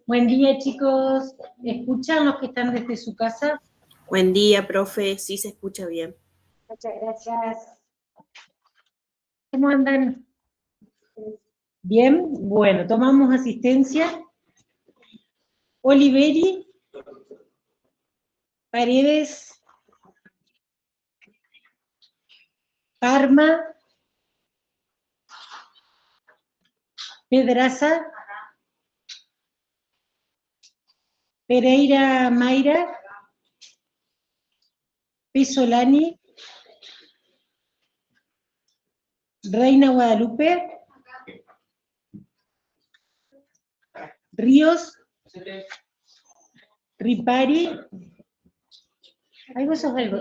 Buen día, chicos. ¿Escuchan los que están desde su casa? Buen día, profe. Sí se escucha bien. Muchas gracias. ¿Cómo andan? Bien. Bueno, tomamos asistencia. Oliveri, Paredes, Parma, Pedraza, Pereira Mayra, Pesolani, Reina Guadalupe, Ríos, Ripari. Ay, vos sos algo.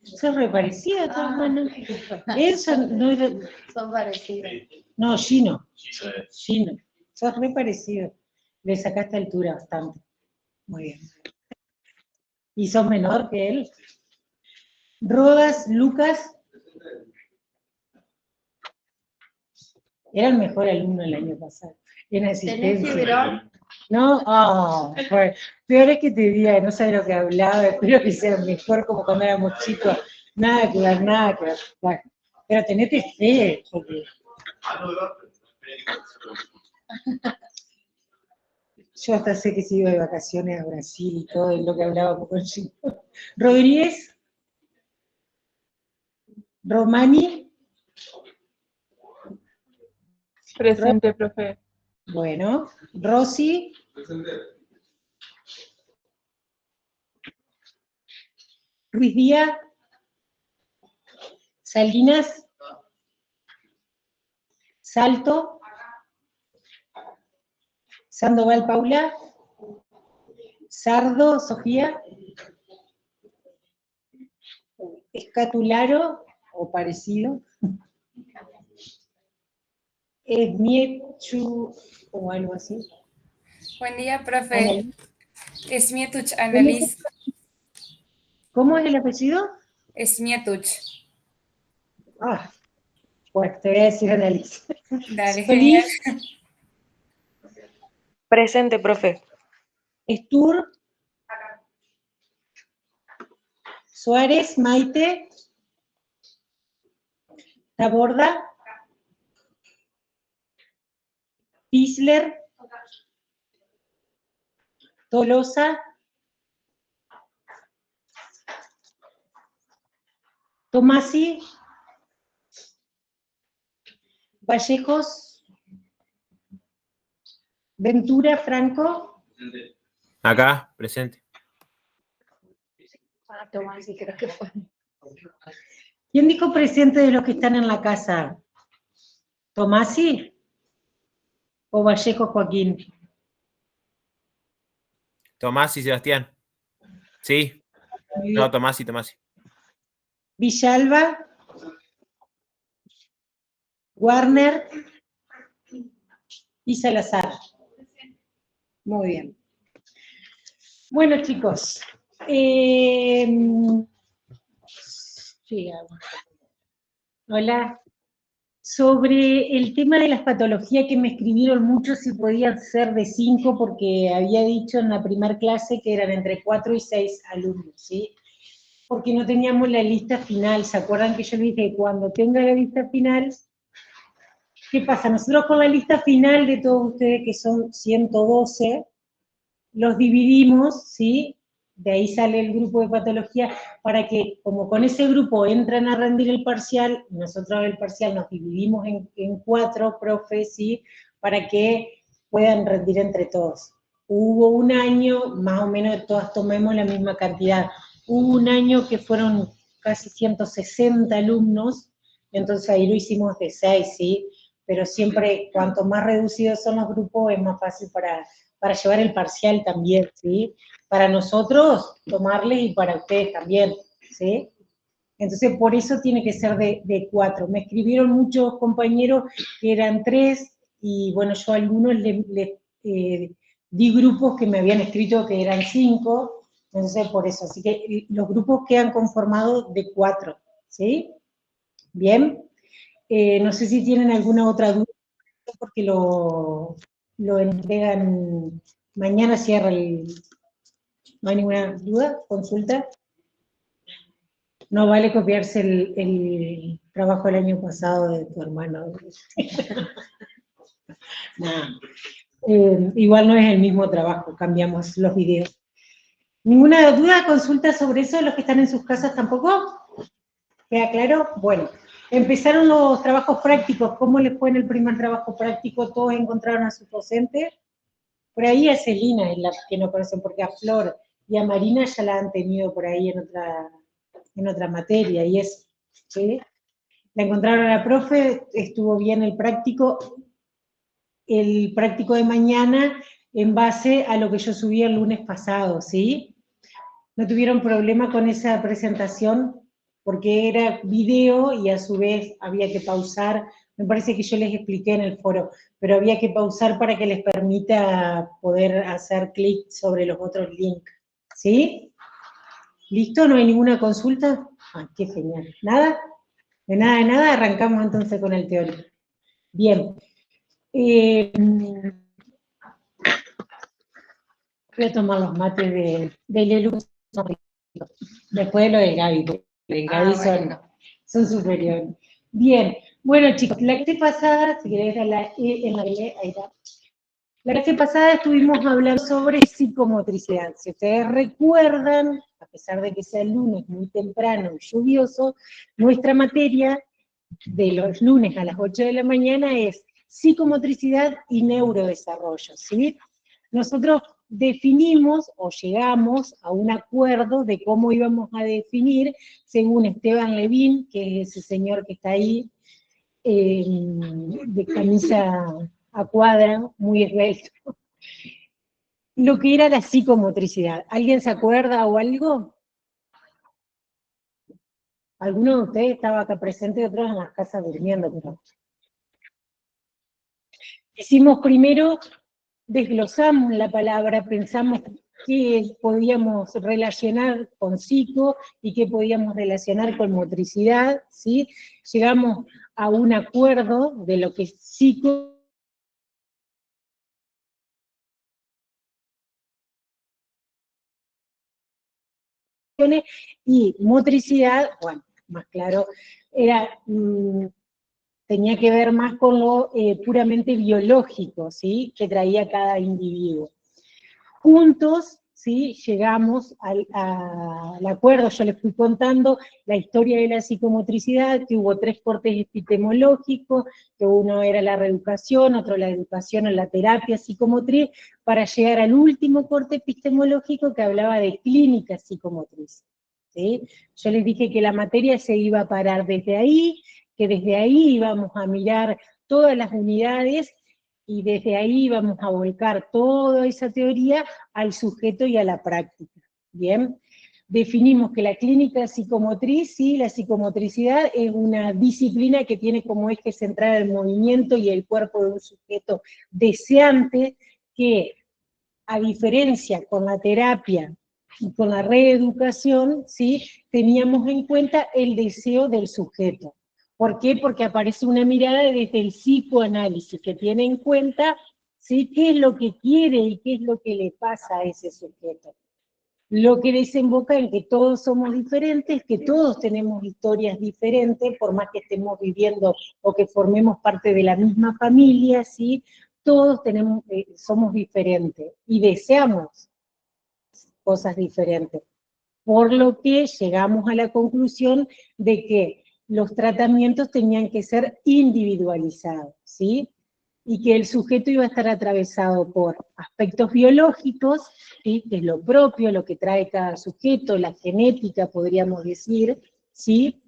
Sos re parecida, tu hermana. Eso no era. Son parecidos. No, Gino. Gino. Sos re parecido. Le sacaste altura bastante. Muy bien. ¿Y sos menor que él? Rodas, Lucas. Era el mejor alumno el año pasado. En asistencia. No, pues, peor es que te diga, no sabes lo que hablaba, espero que sea mejor como cuando éramos chicos. Nada que ver, nada que ver. Bueno, pero tenete fe, porque... Yo hasta sé que se iba de vacaciones a Brasil y todo, es lo que hablábamos con Chico. Rodríguez, Romani. Presente, profe. Bueno, Rosy. Presente. Ruiz Díaz. Salinas. Salto. Sandoval Paula. Sardo Sofía. Escatularo, o parecido. Esmiechu, o algo así. Buen día, profe. Annelies. Esmietuch, Annelies. ¿Cómo es el apellido? Esmietuch. Ah, pues te voy a decir Annelies. Dale, genial. Presente, profe. Estur. Suárez, Maite. Taborda. Pisler. Tolosa. Tomasi. Vallejos. Ventura, Franco. Presente. Acá, presente. Tomasi, creo que fue. ¿Quién dijo presente de los que están en la casa? ¿Tomasi? ¿O Vallejo Joaquín? Tomás y Sebastián. Sí. Muy bien. No, Tomás y Tomás. Villalba. Warner. Y Salazar. Muy bien. Bueno, chicos. Hola. Sobre el tema de las patologías que me escribieron mucho, si podían ser de 5, porque había dicho en la primera clase que eran entre 4 y 6 alumnos, ¿sí? Porque no teníamos la lista final. ¿Se acuerdan que yo les dije, cuando tenga la lista final, qué pasa? Nosotros con la lista final de todos ustedes, que son 112, los dividimos, ¿sí? De ahí sale el grupo de patología, para que, como con ese grupo entran a rendir el parcial, nosotros el parcial nos dividimos en 4 profes, ¿sí? Para que puedan rendir entre todos. Hubo un año, más o menos todas tomemos la misma cantidad. Hubo un año que fueron casi 160 alumnos, entonces ahí lo hicimos de 6, ¿sí? Pero siempre, cuanto más reducidos son los grupos, es más fácil para llevar el parcial también, ¿sí? Para nosotros tomarle y para ustedes también, ¿sí? Entonces, por eso tiene que ser de 4. Me escribieron muchos compañeros que eran 3, y bueno, yo a algunos les di grupos que me habían escrito que eran 5, entonces por eso. Así que los grupos quedan conformados de 4, ¿sí? Bien. No sé si tienen alguna otra duda, porque lo entregan, mañana cierra el... ¿No hay ninguna duda? ¿Consulta? No vale copiarse el trabajo del año pasado de tu hermano. No. Igual no es el mismo trabajo, cambiamos los videos. ¿Ninguna duda, consulta sobre eso? ¿Los que están en sus casas tampoco? ¿Queda claro? Bueno, empezaron los trabajos prácticos. ¿Cómo les fue en el primer trabajo práctico? ¿Todos encontraron a su docente? Por ahí a Celina es la que no conocen, porque a Flor y a Marina ya la han tenido por ahí en otra materia, y es, ¿sí? La encontraron a la profe, estuvo bien el práctico de mañana en base a lo que yo subí el lunes pasado, ¿sí? ¿No tuvieron problema con esa presentación? Porque era video y a su vez había que pausar, me parece que yo les expliqué en el foro, pero había que pausar para que les permita poder hacer clic sobre los otros links, ¿sí? ¿Listo? ¿No hay ninguna consulta? Ah, qué genial. ¿Nada? De nada, arrancamos entonces con el teórico. Bien. Voy a tomar los mates de Lelu. Después de lo de Gaby, porque de Gaby son superiores. Bien, bueno chicos, la clase pasada, si querés en la ahí está. La clase pasada estuvimos hablando sobre psicomotricidad. Si ustedes recuerdan, a pesar de que sea el lunes muy temprano y lluvioso, nuestra materia de los lunes a las 8 de la mañana es psicomotricidad y neurodesarrollo, ¿sí? Nosotros definimos o llegamos a un acuerdo de cómo íbamos a definir, según Esteban Levin, que es ese señor que está ahí, de camisa a cuadra, muy esbelto, lo que era la psicomotricidad. ¿Alguien se acuerda o algo? Algunos de ustedes estaba acá presente y otros en las casas durmiendo, pero... Hicimos primero, desglosamos la palabra, pensamos qué podíamos relacionar con psico y qué podíamos relacionar con motricidad, ¿sí? Llegamos a un acuerdo de lo que es psico y motricidad, bueno, más claro, era... tenía que ver más con lo puramente biológico, ¿sí? Que traía cada individuo. Juntos, ¿sí? Llegamos al acuerdo, yo les fui contando la historia de la psicomotricidad, que hubo 3 cortes epistemológicos, que uno era la reeducación, otro la educación o la terapia psicomotriz, para llegar al último corte epistemológico que hablaba de clínica psicomotriz, ¿sí? Yo les dije que la materia se iba a parar desde ahí, que desde ahí íbamos a mirar todas las unidades y desde ahí íbamos a volcar toda esa teoría al sujeto y a la práctica. Bien, definimos que la clínica psicomotriz, sí, la psicomotricidad es una disciplina que tiene como eje central el movimiento y el cuerpo de un sujeto deseante que, a diferencia con la terapia y con la reeducación, ¿sí? Teníamos en cuenta el deseo del sujeto. ¿Por qué? Porque aparece una mirada desde el psicoanálisis, que tiene en cuenta, ¿sí? Qué es lo que quiere y qué es lo que le pasa a ese sujeto. Lo que desemboca en que todos somos diferentes, que todos tenemos historias diferentes, por más que estemos viviendo o que formemos parte de la misma familia, ¿sí? Todos somos diferentes y deseamos cosas diferentes. Por lo que llegamos a la conclusión de que los tratamientos tenían que ser individualizados, ¿sí? Y que el sujeto iba a estar atravesado por aspectos biológicos, ¿sí? Que es lo propio, lo que trae cada sujeto, la genética, podríamos decir, ¿sí?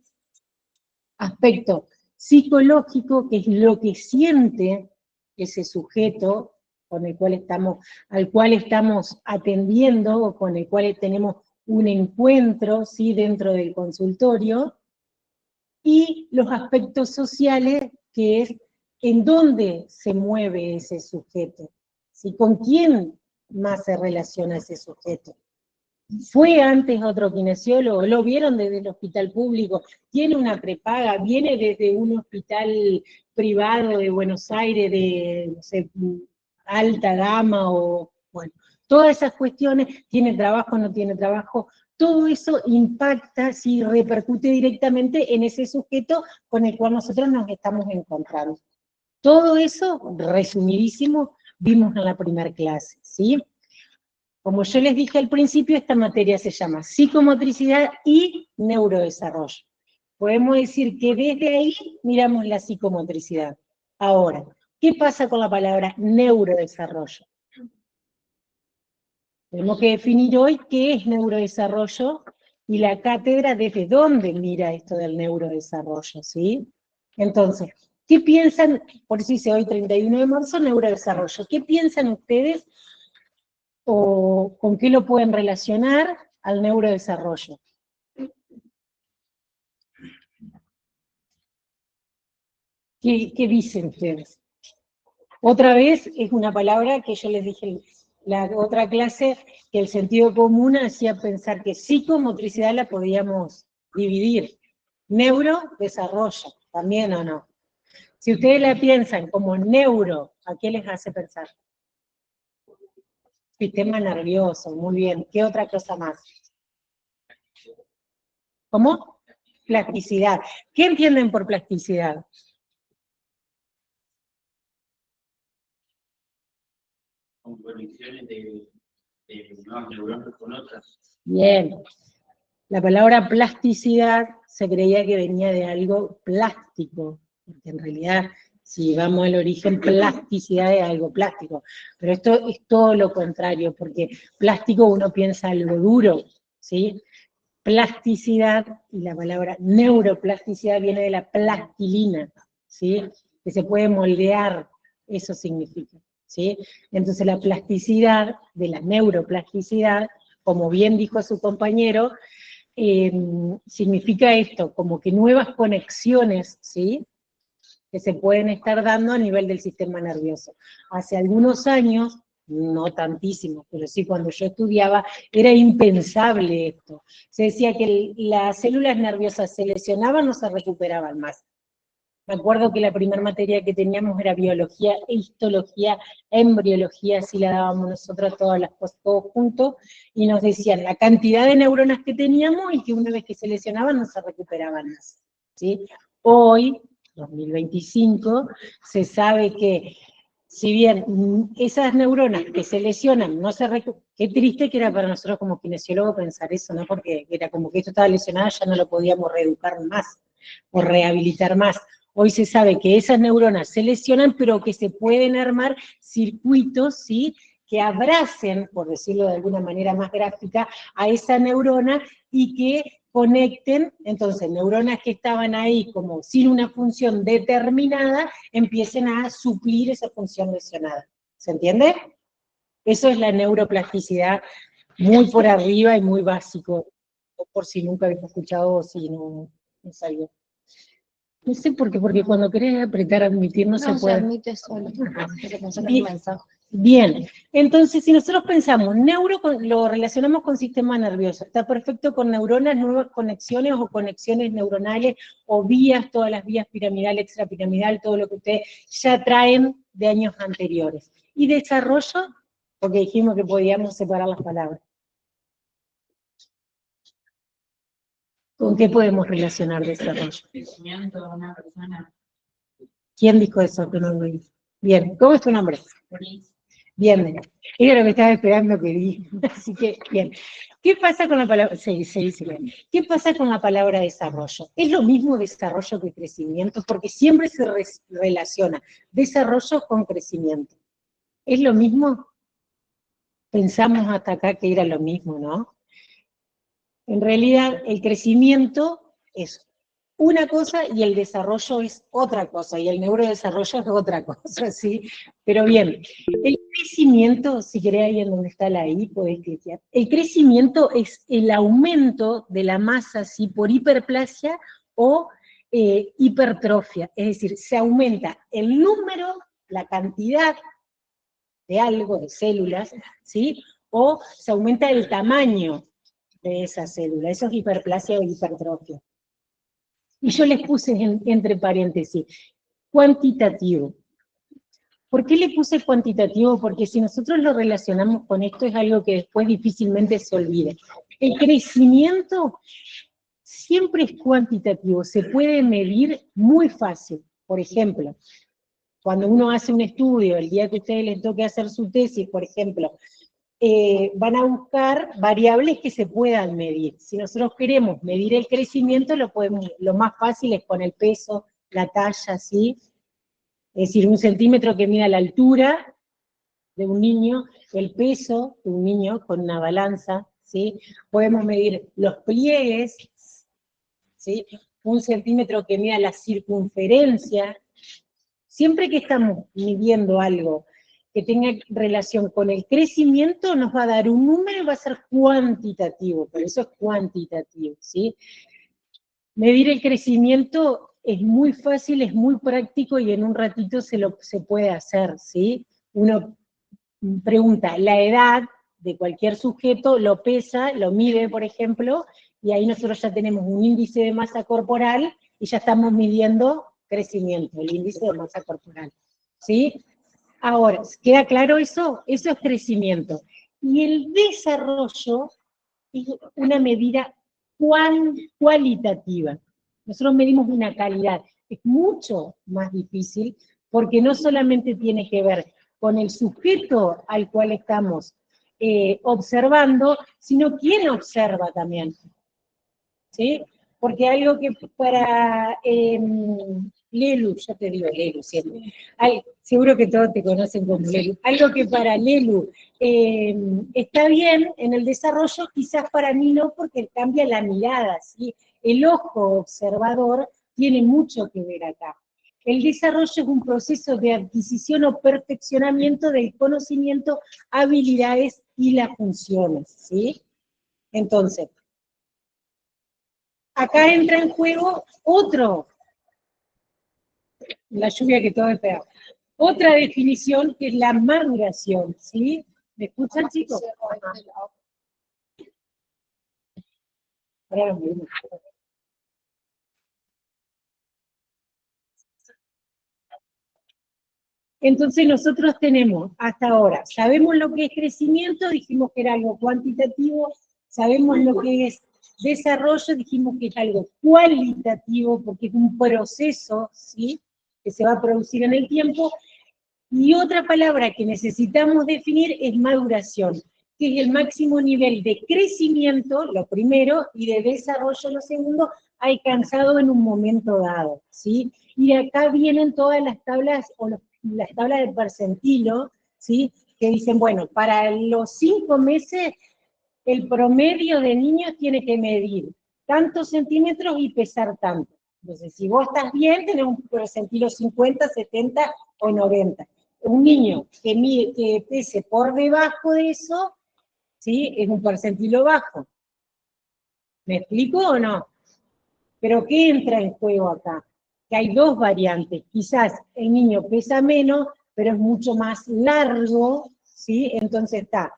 Aspecto psicológico, que es lo que siente ese sujeto al cual estamos atendiendo, o con el cual tenemos un encuentro, ¿sí? Dentro del consultorio, y los aspectos sociales, que es en dónde se mueve ese sujeto, ¿sí? Con quién más se relaciona ese sujeto. ¿Fue antes otro kinesiólogo? ¿Lo vieron desde el hospital público? ¿Tiene una prepaga? ¿Viene desde un hospital privado de Buenos Aires, de, no sé, alta gama o, bueno, todas esas cuestiones, tiene trabajo, no tiene trabajo, todo eso impacta, sí, repercute directamente en ese sujeto con el cual nosotros nos estamos encontrando. Todo eso, resumidísimo, vimos en la primera clase, ¿sí? Como yo les dije al principio, esta materia se llama psicomotricidad y neurodesarrollo. Podemos decir que desde ahí miramos la psicomotricidad. Ahora, ¿qué pasa con la palabra neurodesarrollo? Tenemos que definir hoy qué es neurodesarrollo y la cátedra desde dónde mira esto del neurodesarrollo, ¿sí? Entonces, ¿qué piensan? Por eso dice hoy 31 de marzo, neurodesarrollo. ¿Qué piensan ustedes o con qué lo pueden relacionar al neurodesarrollo? ¿Qué dicen ustedes? Otra vez es una palabra que yo les dije en la otra clase, que el sentido común hacía pensar que psicomotricidad la podíamos dividir. Neurodesarrollo, también o no. Si ustedes la piensan como neuro, ¿a qué les hace pensar? Sistema nervioso, muy bien. ¿Qué otra cosa más? ¿Cómo? Plasticidad. ¿Qué entienden por plasticidad? Con conexiones de nuevas neuronas con otras. Bien. La palabra plasticidad se creía que venía de algo plástico, porque en realidad, si vamos al origen, plasticidad es algo plástico. Pero esto es todo lo contrario, porque plástico uno piensa algo duro, ¿sí? Plasticidad, y la palabra neuroplasticidad viene de la plastilina, ¿sí? Que se puede moldear, eso significa, ¿sí? Entonces la plasticidad, de la neuroplasticidad, como bien dijo su compañero, significa esto, como que nuevas conexiones, ¿sí?, que se pueden estar dando a nivel del sistema nervioso. Hace algunos años, no tantísimos, pero sí cuando yo estudiaba, era impensable esto. Se decía que las células nerviosas se lesionaban o se recuperaban más. Me acuerdo que la primera materia que teníamos era biología, histología, embriología, así la dábamos nosotros todas las cosas, todos juntos, y nos decían la cantidad de neuronas que teníamos y que una vez que se lesionaban no se recuperaban más, ¿sí? Hoy, 2025, se sabe que si bien esas neuronas que se lesionan no se recuperan, qué triste que era para nosotros como kinesiólogos pensar eso, ¿no? Porque era como que esto estaba lesionado, ya no lo podíamos reeducar más o rehabilitar más. Hoy se sabe que esas neuronas se lesionan, pero que se pueden armar circuitos, ¿sí?, que abracen, por decirlo de alguna manera más gráfica, a esa neurona y que conecten, entonces neuronas que estaban ahí como sin una función determinada, empiecen a suplir esa función lesionada. ¿Se entiende? Eso es la neuroplasticidad, muy por arriba y muy básico, por si nunca habéis escuchado o si no sabía. No sé por qué, porque cuando querés apretar admitir no se puede. Se admite solo. Se cancela el Bien. mensaje. Bien, entonces si nosotros pensamos, lo relacionamos con sistema nervioso, está perfecto con neuronas, nuevas conexiones o conexiones neuronales o vías, todas las vías piramidal, extrapiramidal, todo lo que ustedes ya traen de años anteriores. Y desarrollo, porque dijimos que podíamos separar las palabras. ¿Con qué podemos relacionar desarrollo? Crecimiento de una persona. ¿Quién dijo eso? Que no lo oí. Bien, ¿cómo es tu nombre? Bien, era lo que estaba esperando que diga. Así que, bien. ¿Qué pasa con la palabra? Sí, bien. ¿Qué pasa con la palabra desarrollo? ¿Es lo mismo desarrollo que crecimiento? Porque siempre se relaciona desarrollo con crecimiento. ¿Es lo mismo? Pensamos hasta acá que era lo mismo, ¿no? En realidad, el crecimiento es una cosa y el desarrollo es otra cosa, y el neurodesarrollo es otra cosa, ¿sí? Pero bien, el crecimiento, si querés ahí en donde está la I, podés cliquear. El crecimiento es el aumento de la masa, ¿sí?, por hiperplasia o hipertrofia, es decir, se aumenta el número, la cantidad de algo, de células, ¿sí?, o se aumenta el tamaño de esa célula, eso es hiperplasia o hipertrofia. Y yo les puse entre paréntesis, cuantitativo. ¿Por qué le puse cuantitativo? Porque si nosotros lo relacionamos con esto es algo que después difícilmente se olvide. El crecimiento siempre es cuantitativo, se puede medir muy fácil. Por ejemplo, cuando uno hace un estudio, el día que a ustedes les toque hacer su tesis, por ejemplo, van a buscar variables que se puedan medir. Si nosotros queremos medir el crecimiento, lo más fácil es con el peso, la talla, ¿sí? Es decir, un centímetro que mida la altura de un niño, el peso de un niño con una balanza, ¿sí? Podemos medir los pliegues, ¿sí? Un centímetro que mida la circunferencia. Siempre que estamos midiendo algo que tenga relación con el crecimiento, nos va a dar un número y va a ser cuantitativo, por eso es cuantitativo, ¿sí? Medir el crecimiento es muy fácil, es muy práctico y en un ratito se puede hacer, ¿sí? Uno pregunta la edad de cualquier sujeto, lo pesa, lo mide, por ejemplo, y ahí nosotros ya tenemos un índice de masa corporal y ya estamos midiendo crecimiento, el índice de masa corporal, ¿sí? Ahora, ¿queda claro eso? Eso es crecimiento. Y el desarrollo es una medida cualitativa. Nosotros medimos una calidad. Es mucho más difícil porque no solamente tiene que ver con el sujeto al cual estamos observando, sino quién observa también. ¿Sí? Porque algo que para Lelu, ya te digo Lelu siempre, seguro que todos te conocen como Lelu, algo que para Lelu está bien en el desarrollo, quizás para mí no, porque cambia la mirada, ¿sí? El ojo observador tiene mucho que ver acá. El desarrollo es un proceso de adquisición o perfeccionamiento del conocimiento, habilidades y las funciones, ¿sí? Entonces, acá entra en juego la lluvia que todo es peor, otra definición que es la maduración, ¿sí? ¿Me escuchan, chicos? Entonces nosotros tenemos, hasta ahora, sabemos lo que es crecimiento, dijimos que era algo cuantitativo, sabemos lo que es desarrollo, dijimos que es algo cualitativo, porque es un proceso, ¿sí?, que se va a producir en el tiempo, y otra palabra que necesitamos definir es maduración, que es el máximo nivel de crecimiento, lo primero, y de desarrollo, lo segundo, alcanzado en un momento dado, ¿sí? Y acá vienen todas las tablas, o las tablas de percentilo, ¿sí?, que dicen, bueno, para los 5 meses, el promedio de niños tiene que medir tantos centímetros y pesar tanto. Entonces, si vos estás bien, tenés un percentilo 50, 70 o 90. Un niño que pese por debajo de eso, ¿sí?, es un percentilo bajo. ¿Me explico o no? Pero ¿qué entra en juego acá? Que hay dos variantes. Quizás el niño pesa menos, pero es mucho más largo, ¿sí? Entonces está,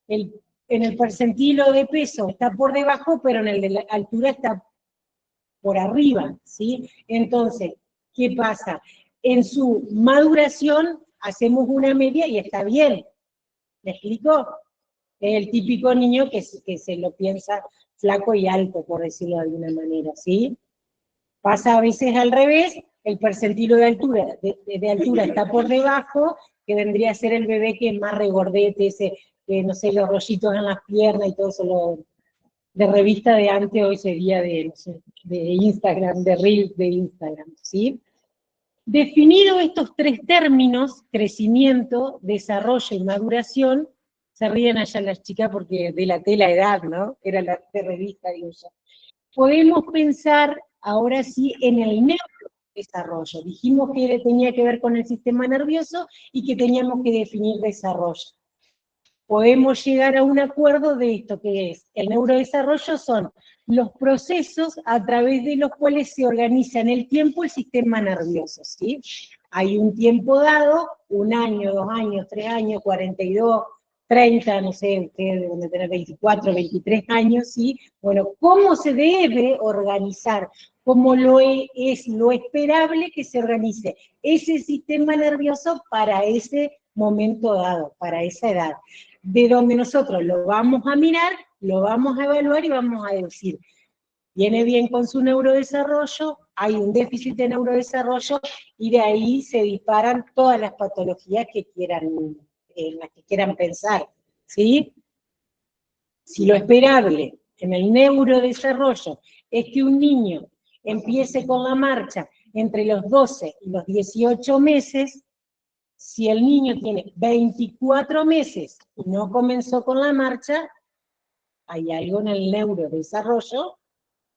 en el percentilo de peso está por debajo, pero en el de la altura está por arriba, ¿sí? Entonces, ¿qué pasa? En su maduración hacemos una media y está bien. ¿Me explico? Es el típico niño que se lo piensa flaco y alto, por decirlo de alguna manera, ¿sí? Pasa a veces al revés, el percentilo de altura, de altura está por debajo, que vendría a ser el bebé que es más regordete, ese, que no sé, los rollitos en las piernas y todo eso, de revista de antes, hoy sería de, no sé, de Instagram, de Reels de Instagram, ¿sí? Definido estos tres términos, crecimiento, desarrollo y maduración, se ríen allá las chicas porque delaté la edad, ¿no? Era la de revista, digo yo. Podemos pensar, ahora sí, en el neurodesarrollo. Dijimos que tenía que ver con el sistema nervioso y que teníamos que definir desarrollo. Podemos llegar a un acuerdo de esto, que es, el neurodesarrollo son los procesos a través de los cuales se organiza en el tiempo el sistema nervioso, ¿sí? Hay un tiempo dado, 1 año, 2 años, 3 años, 42, 30, no sé, ustedes deben de tener 24, 23 años, ¿sí? Bueno, ¿cómo se debe organizar? Como es lo esperable que se organice ese sistema nervioso para ese momento dado, para esa edad, de donde nosotros lo vamos a mirar, lo vamos a evaluar y vamos a decir, viene bien con su neurodesarrollo, hay un déficit de neurodesarrollo, y de ahí se disparan todas las patologías que quieran, en las que quieran pensar, ¿sí? Si lo esperable en el neurodesarrollo es que un niño empiece con la marcha entre los 12 y los 18 meses, si el niño tiene 24 meses y no comenzó con la marcha, hay algo en el neurodesarrollo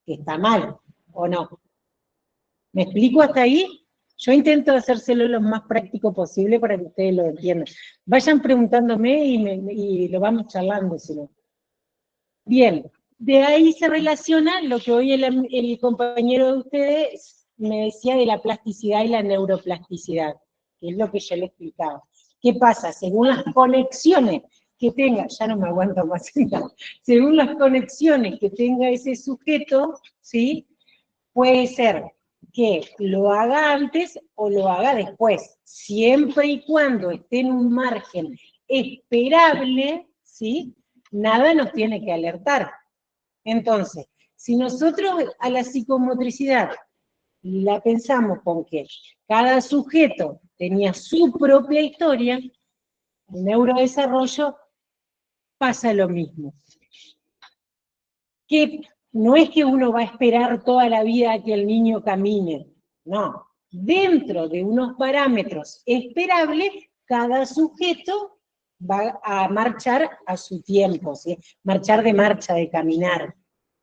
que está mal, ¿o no? ¿Me explico hasta ahí? Yo intento hacérselo lo más práctico posible para que ustedes lo entiendan. Vayan preguntándome y lo vamos charlando, si no. Bien, de ahí se relaciona lo que hoy el compañero de ustedes me decía de la plasticidad y la neuroplasticidad, que es lo que yo le explicaba. ¿Qué pasa? Según las conexiones que tenga, ya no me aguanto más, según las conexiones que tenga ese sujeto, ¿sí? Puede ser que lo haga antes o lo haga después, siempre y cuando esté en un margen esperable, ¿sí? Nada nos tiene que alertar. Entonces, si nosotros a la psicomotricidad la pensamos con que cada sujeto tenía su propia historia, el neurodesarrollo pasa lo mismo. Que no es que uno va a esperar toda la vida a que el niño camine, no. Dentro de unos parámetros esperables, cada sujeto va a marchar a su tiempo, ¿sí? Marchar de marcha, de caminar,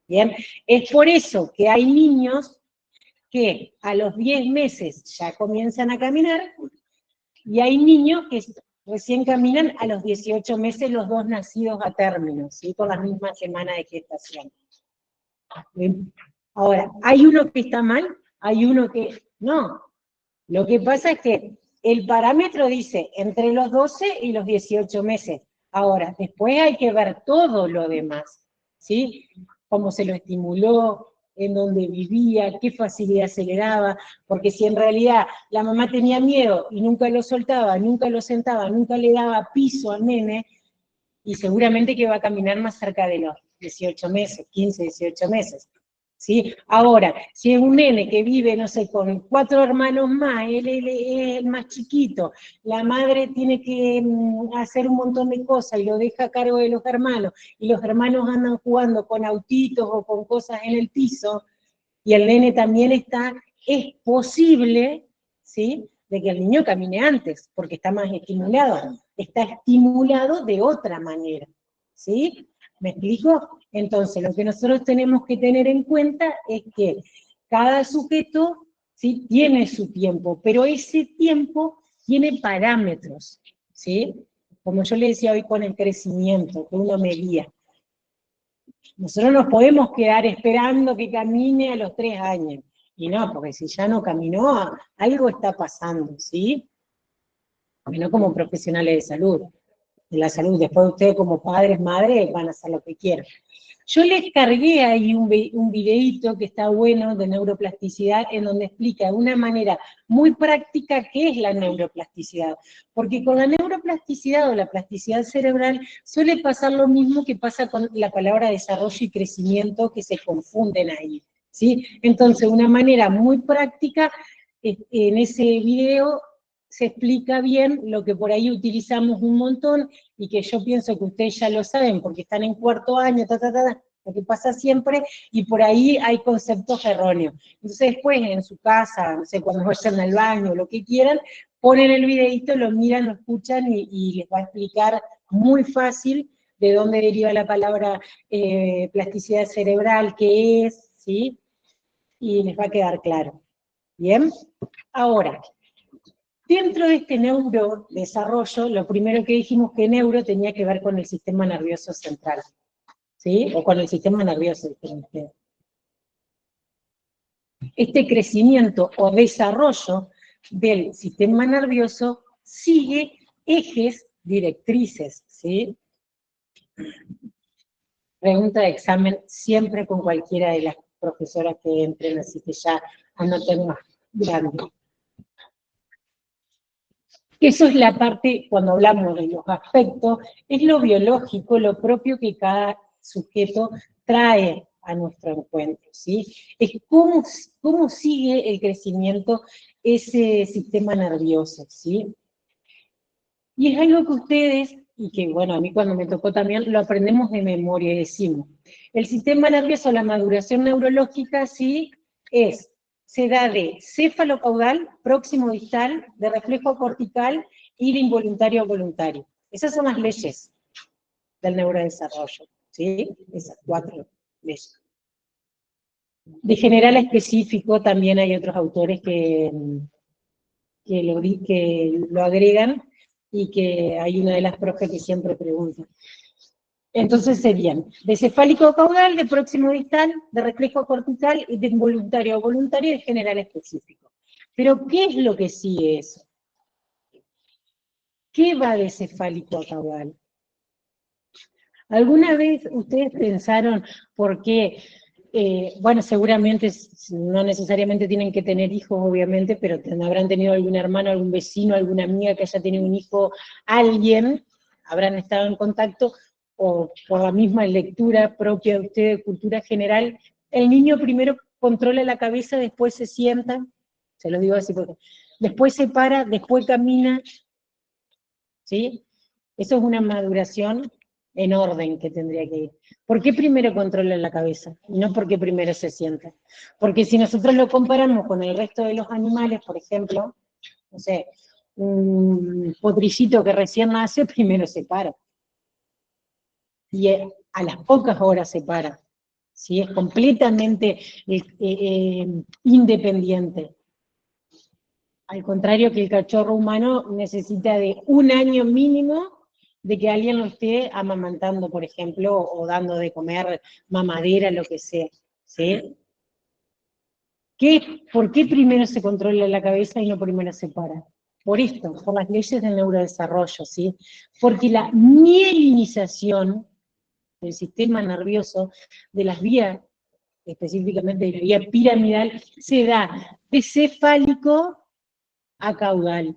¿bien? Es por eso que hay niños que a los 10 meses ya comienzan a caminar, y hay niños que recién caminan a los 18 meses, los dos nacidos a término, ¿sí? Con las mismas semanas de gestación. ¿Bien? Ahora, ¿hay uno que está mal? ¿Hay uno que no? Lo que pasa es que el parámetro dice entre los 12 y los 18 meses. Ahora, después hay que ver todo lo demás, ¿sí? Cómo se lo estimuló, en dónde vivía, qué facilidad se le daba, porque si en realidad la mamá tenía miedo y nunca lo soltaba, nunca lo sentaba, nunca le daba piso al nene, y seguramente que va a caminar más cerca de los 18 meses, 15, 18 meses. ¿Sí? Ahora, si es un nene que vive, no sé, con 4 hermanos más, él es el más chiquito, la madre tiene que hacer un montón de cosas y lo deja a cargo de los hermanos, y los hermanos andan jugando con autitos o con cosas en el piso, y el nene también está, es posible, ¿sí?, de que el niño camine antes, porque está más estimulado. Está estimulado de otra manera, ¿sí? ¿Me explico? Entonces, lo que nosotros tenemos que tener en cuenta es que cada sujeto, ¿sí?, tiene su tiempo, pero ese tiempo tiene parámetros, ¿sí? Como yo le decía hoy con el crecimiento, que uno medía. Nosotros nos podemos quedar esperando que camine a los 3 años. Y no, porque si ya no caminó, algo está pasando, ¿sí? Y no como profesionales de salud. De la salud, después ustedes como padres, madres, van a hacer lo que quieran. Yo les cargué ahí un videíto que está bueno de neuroplasticidad, en donde explica de una manera muy práctica qué es la neuroplasticidad. Porque con la neuroplasticidad o la plasticidad cerebral suele pasar lo mismo que pasa con la palabra desarrollo y crecimiento, que se confunden ahí, ¿sí? Entonces, una manera muy práctica, en ese video se explica bien lo que por ahí utilizamos un montón, y que yo pienso que ustedes ya lo saben, porque están en 4º año, lo que pasa siempre, y por ahí hay conceptos erróneos. Entonces después en su casa, no sé, cuando vayan al baño, lo que quieran, ponen el videito, lo miran, lo escuchan, y les va a explicar muy fácil de dónde deriva la palabra plasticidad cerebral, qué es, ¿sí? Y les va a quedar claro. ¿Bien? Ahora, dentro de este neurodesarrollo, lo primero que dijimos que neuro tenía que ver con el sistema nervioso central, ¿sí? O con el sistema nervioso. Este crecimiento o desarrollo del sistema nervioso sigue ejes directrices, ¿sí? Pregunta de examen siempre con cualquiera de las profesoras que entren, así que ya anoten más grande. Eso es la parte, cuando hablamos de los aspectos, es lo biológico, lo propio que cada sujeto trae a nuestro encuentro, ¿sí? Es cómo sigue el crecimiento ese sistema nervioso, ¿sí? Y es algo que ustedes, y que bueno, a mí cuando me tocó también, lo aprendemos de memoria y decimos, el sistema nervioso, la maduración neurológica, sí, se da de céfalo-caudal, próximo distal, de reflejo cortical y de involuntario a voluntario. Esas son las leyes del neurodesarrollo, ¿sí? Esas 4 leyes. De general a específico también hay otros autores que lo agregan, y que hay una de las profes que siempre pregunta. Entonces serían de cefálico caudal, de próximo distal, de reflejo cortical, y de involuntario a voluntario, y de general específico. Pero, ¿qué es lo que sigue eso? ¿Qué va de cefálico a caudal? ¿Alguna vez ustedes pensaron por qué? Bueno, seguramente no necesariamente tienen que tener hijos, obviamente, pero habrán tenido algún hermano, algún vecino, alguna amiga que haya tenido un hijo, alguien, habrán estado en contacto, o por la misma lectura propia de ustedes, de cultura general, el niño primero controla la cabeza, después se sienta, se lo digo así porque, después se para, después camina, ¿sí? Eso es una maduración en orden que tendría que ir. ¿Por qué primero controla la cabeza? Y no porque primero se sienta. Porque si nosotros lo comparamos con el resto de los animales, por ejemplo, no sé, un potricito que recién nace, primero se para. Y a las pocas horas se para. ¿Sí? Es completamente independiente. Al contrario que el cachorro humano necesita de 1 año mínimo de que alguien lo esté amamantando, por ejemplo, o dando de comer mamadera, lo que sea, ¿sí? ¿Por qué primero se controla la cabeza y no primero se para? Por esto, por las leyes del neurodesarrollo, ¿sí? Porque la mielinización del sistema nervioso, de las vías, específicamente de la vía piramidal, se da de cefálico a caudal,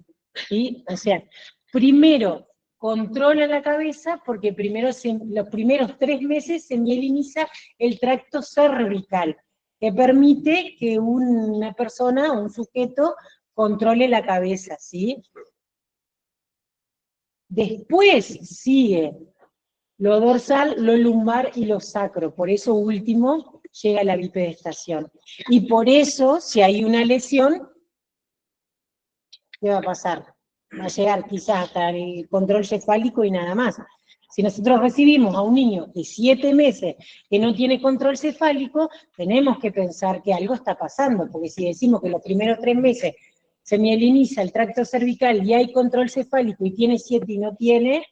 ¿sí? O sea, primero controla la cabeza porque primero los primeros 3 meses se mieliniza el tracto cervical, que permite que una persona, un sujeto, controle la cabeza, ¿sí? Después sigue lo dorsal, lo lumbar y lo sacro, por eso último llega la bipedestación. Y por eso, si hay una lesión, ¿qué va a pasar? Va a llegar quizás hasta el control cefálico y nada más. Si nosotros recibimos a un niño de 7 meses que no tiene control cefálico, tenemos que pensar que algo está pasando, porque si decimos que los primeros 3 meses se mieliniza el tracto cervical y hay control cefálico y tiene 7 y no tiene,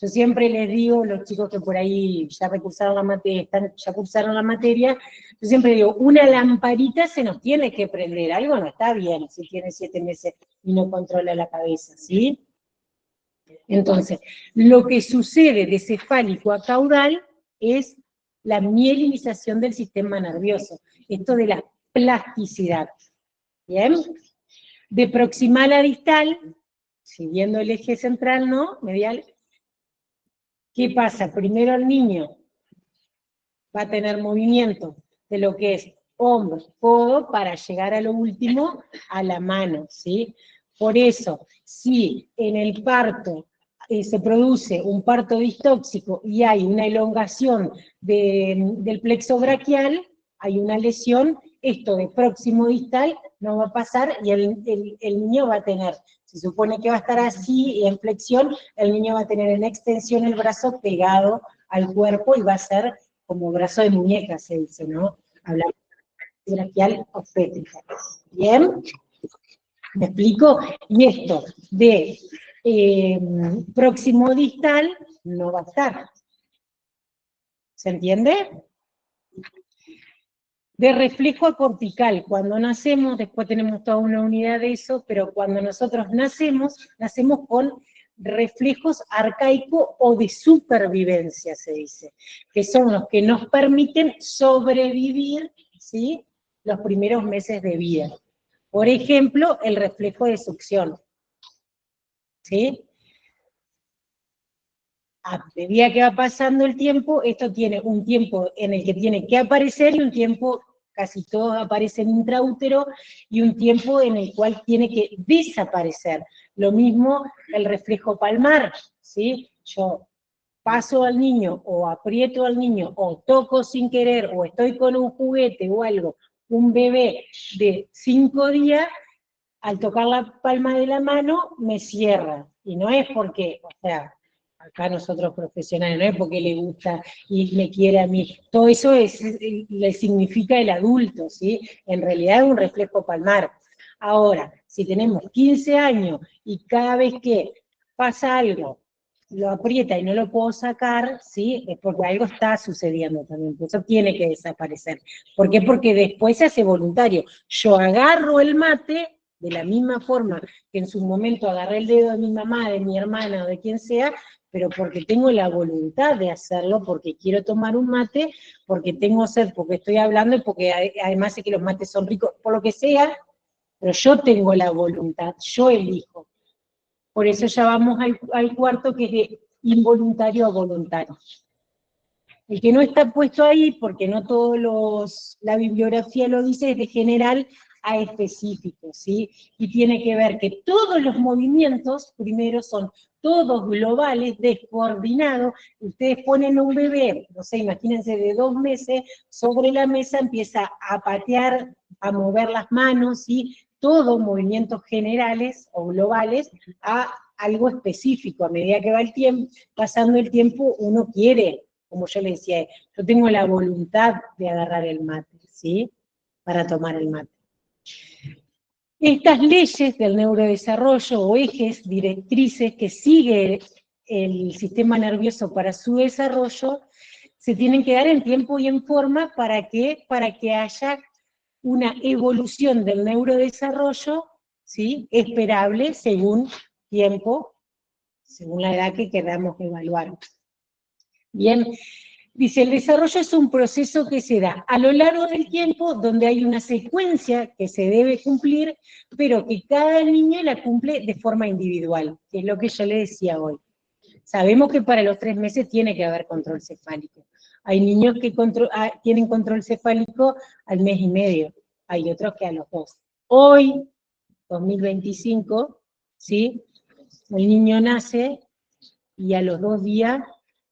yo siempre les digo, los chicos que por ahí ya recursaron la materia, ya cursaron la materia, yo siempre digo, una lamparita se nos tiene que prender, algo no está bien si tiene 7 meses y no controla la cabeza, ¿sí? Entonces, lo que sucede de cefálico a caudal es la mielinización del sistema nervioso, esto de la plasticidad, ¿bien? De proximal a distal, siguiendo el eje central, ¿no? Medial. ¿Qué pasa? Primero el niño va a tener movimiento de lo que es hombro, codo, para llegar a lo último, a la mano, ¿sí? Por eso, si en el parto se produce un parto distóxico y hay una elongación del plexo braquial, hay una lesión, esto de próximo distal no va a pasar y el niño va a tener, se supone que va a estar así en flexión, el niño va a tener en extensión el brazo pegado al cuerpo y va a ser como brazo de muñeca, se dice, ¿no? Hablamos de braquial obstétrica. ¿Bien? ¿Me explico? Y esto de próximo distal no va a estar. ¿Se entiende? De reflejo a cortical, cuando nacemos, después tenemos toda una unidad de eso, pero cuando nosotros nacemos con reflejos arcaicos o de supervivencia, se dice, que son los que nos permiten sobrevivir, ¿sí?, los primeros meses de vida. Por ejemplo, el reflejo de succión, ¿sí? A medida que va pasando el tiempo, esto tiene un tiempo en el que tiene que aparecer y un tiempo, casi todos aparecen intraútero, y un tiempo en el cual tiene que desaparecer. Lo mismo el reflejo palmar, ¿sí? Yo paso al niño, o aprieto al niño, o toco sin querer, o estoy con un juguete o algo, un bebé de 5 días, al tocar la palma de la mano, me cierra. Y no es porque, o sea, acá nosotros profesionales, no es porque le gusta y me quiere a mí, todo eso le significa el adulto, ¿sí? En realidad es un reflejo palmar. Ahora, si tenemos 15 años y cada vez que pasa algo, lo aprieta y no lo puedo sacar, ¿sí? Es porque algo está sucediendo también, por eso tiene que desaparecer. ¿Por qué? Porque después se hace voluntario. Yo agarro el mate, de la misma forma que en su momento agarré el dedo de mi mamá, de mi hermana o de quien sea, pero porque tengo la voluntad de hacerlo, porque quiero tomar un mate, porque tengo sed, porque estoy hablando y porque además sé que los mates son ricos, por lo que sea, pero yo tengo la voluntad, yo elijo. Por eso ya vamos al cuarto, que es de involuntario a voluntario. El que no está puesto ahí, porque no todos la bibliografía lo dice, es de general a específico, ¿sí? Y tiene que ver que todos los movimientos, primero, son todos globales, descoordinados. Ustedes ponen a un bebé, no sé, imagínense, de 2 meses, sobre la mesa empieza a patear, a mover las manos, ¿sí? Todos movimientos generales o globales a algo específico. A medida que va el tiempo, pasando el tiempo, uno quiere, como yo le decía, yo tengo la voluntad de agarrar el mate, ¿sí? Para tomar el mate. Estas leyes del neurodesarrollo o ejes, directrices que sigue el sistema nervioso para su desarrollo, se tienen que dar en tiempo y en forma para que haya una evolución del neurodesarrollo, ¿sí?, esperable según tiempo, según la edad que queramos evaluar. Bien, dice, el desarrollo es un proceso que se da a lo largo del tiempo, donde hay una secuencia que se debe cumplir, pero que cada niño la cumple de forma individual, que es lo que yo le decía hoy. Sabemos que para los 3 meses tiene que haber control cefálico. Hay niños que tienen control cefálico al mes y medio, hay otros que a los 2. Hoy, 2025, ¿sí?, el niño nace y a los 2 días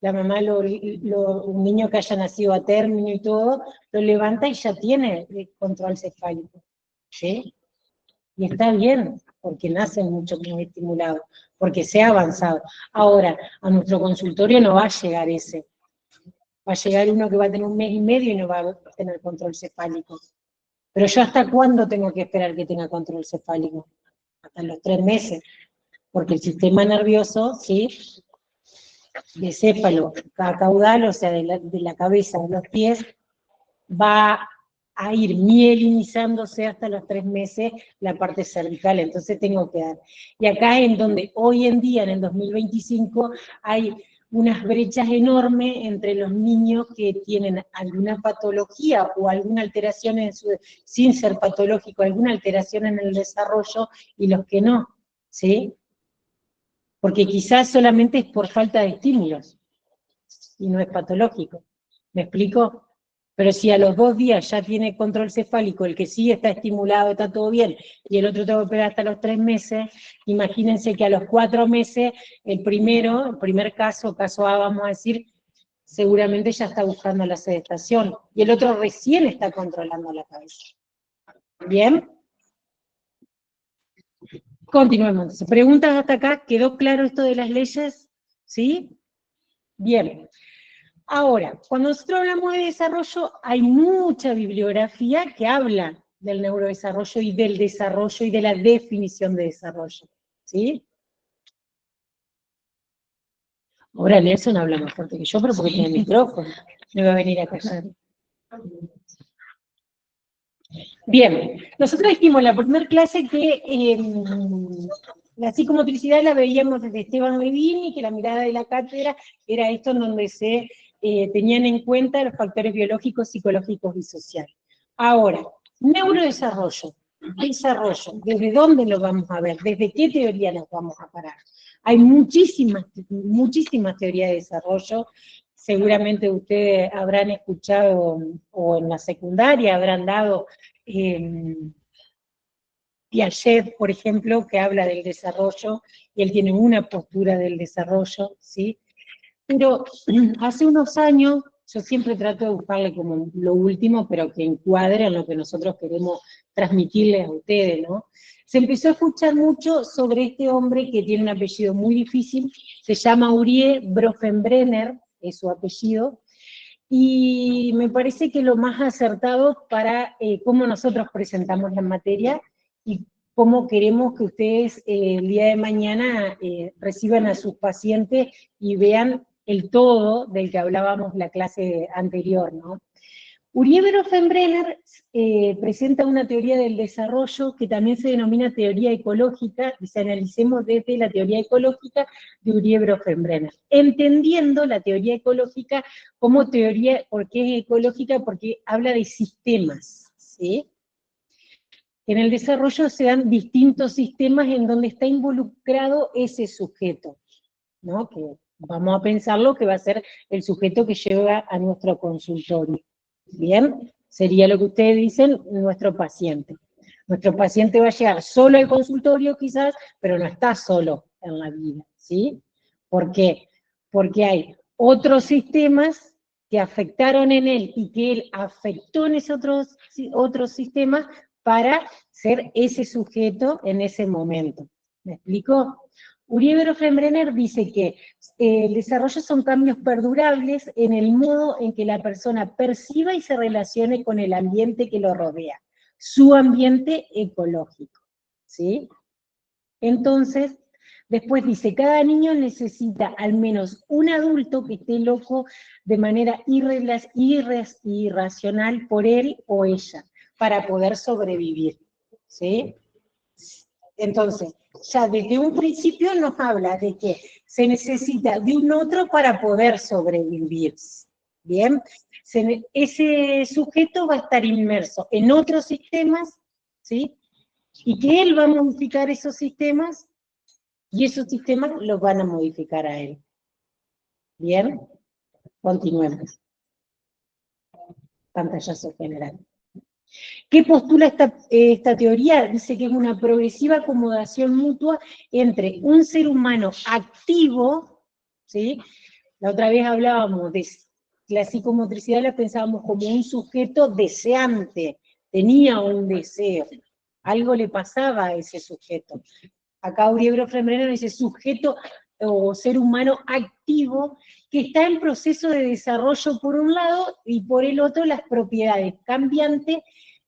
la mamá, un niño que haya nacido a término y todo, lo levanta y ya tiene control cefálico, ¿sí? Y está bien, porque nacen mucho más estimulados, porque se ha avanzado. Ahora, a nuestro consultorio no va a llegar ese. Va a llegar uno que va a tener 1 mes y medio y no va a tener control cefálico. Pero yo, ¿hasta cuándo tengo que esperar que tenga control cefálico? Hasta los 3 meses. Porque el sistema nervioso, ¿sí?, de céfalo caudal, o sea, de la cabeza a los pies, va a ir mielinizándose hasta los 3 meses la parte cervical, entonces tengo que dar. Y acá en donde hoy en día, en el 2025, hay unas brechas enormes entre los niños que tienen alguna patología o alguna alteración sin ser patológico, alguna alteración en el desarrollo, y los que no, ¿sí? Porque quizás solamente es por falta de estímulos, y no es patológico. ¿Me explico? Pero si a los 2 días ya tiene control cefálico, el que sí está estimulado, está todo bien, y el otro tengo que esperar hasta los 3 meses, imagínense que a los 4 meses, el primer caso A, vamos a decir, seguramente ya está buscando la sedestación, y el otro recién está controlando la cabeza. ¿Bien? Continuemos. ¿Preguntas hasta acá? ¿Quedó claro esto de las leyes? ¿Sí? Bien. Ahora, cuando nosotros hablamos de desarrollo, hay mucha bibliografía que habla del neurodesarrollo y del desarrollo y de la definición de desarrollo. ¿Sí? Ahora Nelson habla más fuerte que yo, pero porque tiene el micrófono. Me va a venir a callar. Bien, nosotros dijimos en la primera clase que La psicomotricidad la veíamos desde Esteban Levine, que la mirada de la cátedra era esto en donde se tenían en cuenta los factores biológicos, psicológicos y sociales. Ahora, neurodesarrollo, desarrollo, ¿desde dónde lo vamos a ver? ¿Desde qué teoría nos vamos a parar? Hay muchísimas teorías de desarrollo. Seguramente ustedes habrán escuchado, o en la secundaria habrán dado Piaget, por ejemplo, que habla del desarrollo, y él tiene una postura del desarrollo, ¿sí? Pero hace unos años, yo siempre trato de buscarle como lo último, pero que encuadre en lo que nosotros queremos transmitirles a ustedes, ¿no? Se empezó a escuchar mucho sobre este hombre que tiene un apellido muy difícil, se llama Urié Bronfenbrenner, es su apellido, y me parece que lo más acertado para cómo nosotros presentamos la materia y cómo queremos que ustedes el día de mañana reciban a sus pacientes y vean el todo del que hablábamos la clase anterior, ¿no? Urié Bronfenbrenner presenta una teoría del desarrollo que también se denomina teoría ecológica, y se analicemos desde la teoría ecológica de Urié Bronfenbrenner, entendiendo la teoría ecológica como teoría, ¿por qué es ecológica? Porque habla de sistemas, ¿sí? En el desarrollo se dan distintos sistemas en donde está involucrado ese sujeto, ¿no? Que vamos a pensarlo que va a ser el sujeto que llega a nuestro consultorio. Bien, sería lo que ustedes dicen, nuestro paciente. Nuestro paciente va a llegar solo al consultorio quizás, pero no está solo en la vida, ¿sí? ¿Por qué? Porque hay otros sistemas que afectaron en él y que él afectó en esos otros sistemas para ser ese sujeto en ese momento. ¿Me explico? Urié Bronfenbrenner dice que el desarrollo son cambios perdurables en el modo en que la persona perciba y se relacione con el ambiente que lo rodea, su ambiente ecológico, ¿sí? Entonces, después dice, cada niño necesita al menos un adulto que esté loco de manera irracional por él o ella, para poder sobrevivir, ¿sí? Entonces, ya desde un principio nos habla de que se necesita de un otro para poder sobrevivir, ¿bien? Ese sujeto va a estar inmerso en otros sistemas, ¿sí? Y que él va a modificar esos sistemas, y esos sistemas los van a modificar a él. ¿Bien? Continuemos. Pantallazo general. ¿Qué postula esta teoría? Dice que es una progresiva acomodación mutua entre un ser humano activo, ¿sí? La otra vez hablábamos de la psicomotricidad, la pensábamos como un sujeto deseante, tenía un deseo, algo le pasaba a ese sujeto. Acá Urié Bronfenbrenner dice sujeto o ser humano activo que está en proceso de desarrollo por un lado y por el otro las propiedades cambiantes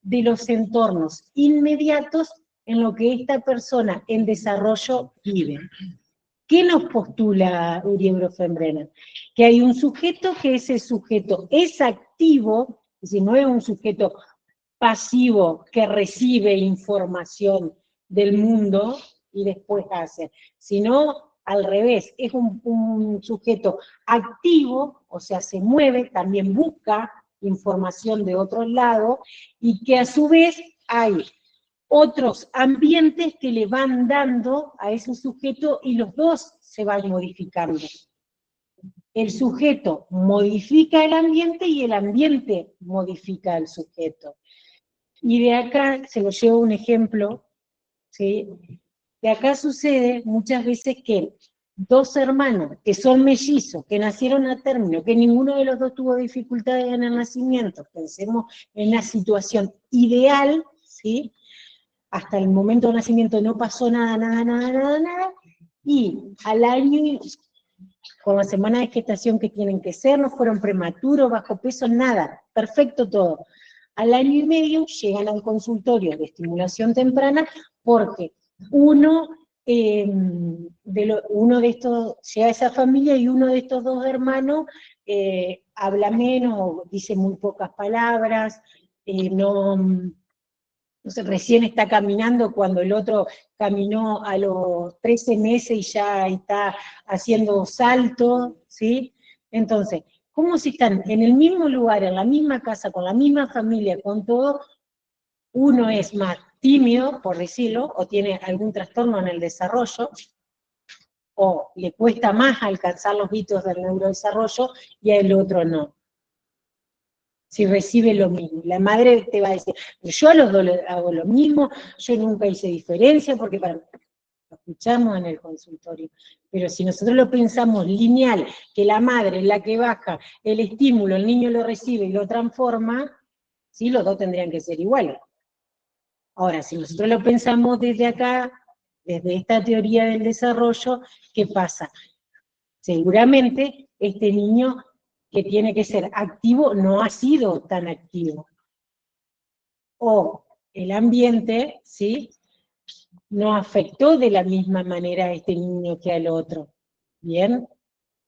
de los entornos inmediatos en lo que esta persona en desarrollo vive. ¿Qué nos postula Urié Bronfenbrenner? Que hay un sujeto que ese sujeto es activo, es decir, no es un sujeto pasivo que recibe información del mundo y después hace, sino al revés, es un sujeto activo, o sea, se mueve, también busca información de otros lados, y que a su vez hay otros ambientes que le van dando a ese sujeto y los dos se van modificando. El sujeto modifica el ambiente y el ambiente modifica al sujeto. Y de acá, se lo llevo un ejemplo, ¿sí? De acá sucede muchas veces que dos hermanos que son mellizos, que nacieron a término, que ninguno de los dos tuvo dificultades en el nacimiento, pensemos en una situación ideal, ¿sí? Hasta el momento del nacimiento no pasó nada, y al año, con la semana de gestación que tienen que ser, no fueron prematuros, bajo peso, nada, perfecto todo. Al año y medio llegan al consultorio de estimulación temprana porque uno de estos llega a esa familia y uno de estos dos hermanos habla menos, dice muy pocas palabras, no Entonces recién está caminando cuando el otro caminó a los 13 meses y ya está haciendo salto, ¿sí? Entonces, ¿cómo si están en el mismo lugar, en la misma casa, con la misma familia, con todo? Uno es más tímido, por decirlo, o tiene algún trastorno en el desarrollo, o le cuesta más alcanzar los hitos del neurodesarrollo, y al otro no. Si recibe lo mismo. La madre te va a decir, yo a los dos hago lo mismo, yo nunca hice diferencia, porque lo escuchamos en el consultorio. Pero si nosotros lo pensamos lineal, que la madre es la que baja el estímulo, el niño lo recibe y lo transforma, ¿sí? Los dos tendrían que ser iguales. Ahora, si nosotros lo pensamos desde acá, desde esta teoría del desarrollo, ¿qué pasa? Seguramente este niño que tiene que ser activo no ha sido tan activo. O el ambiente, ¿sí?, no afectó de la misma manera a este niño que al otro. ¿Bien?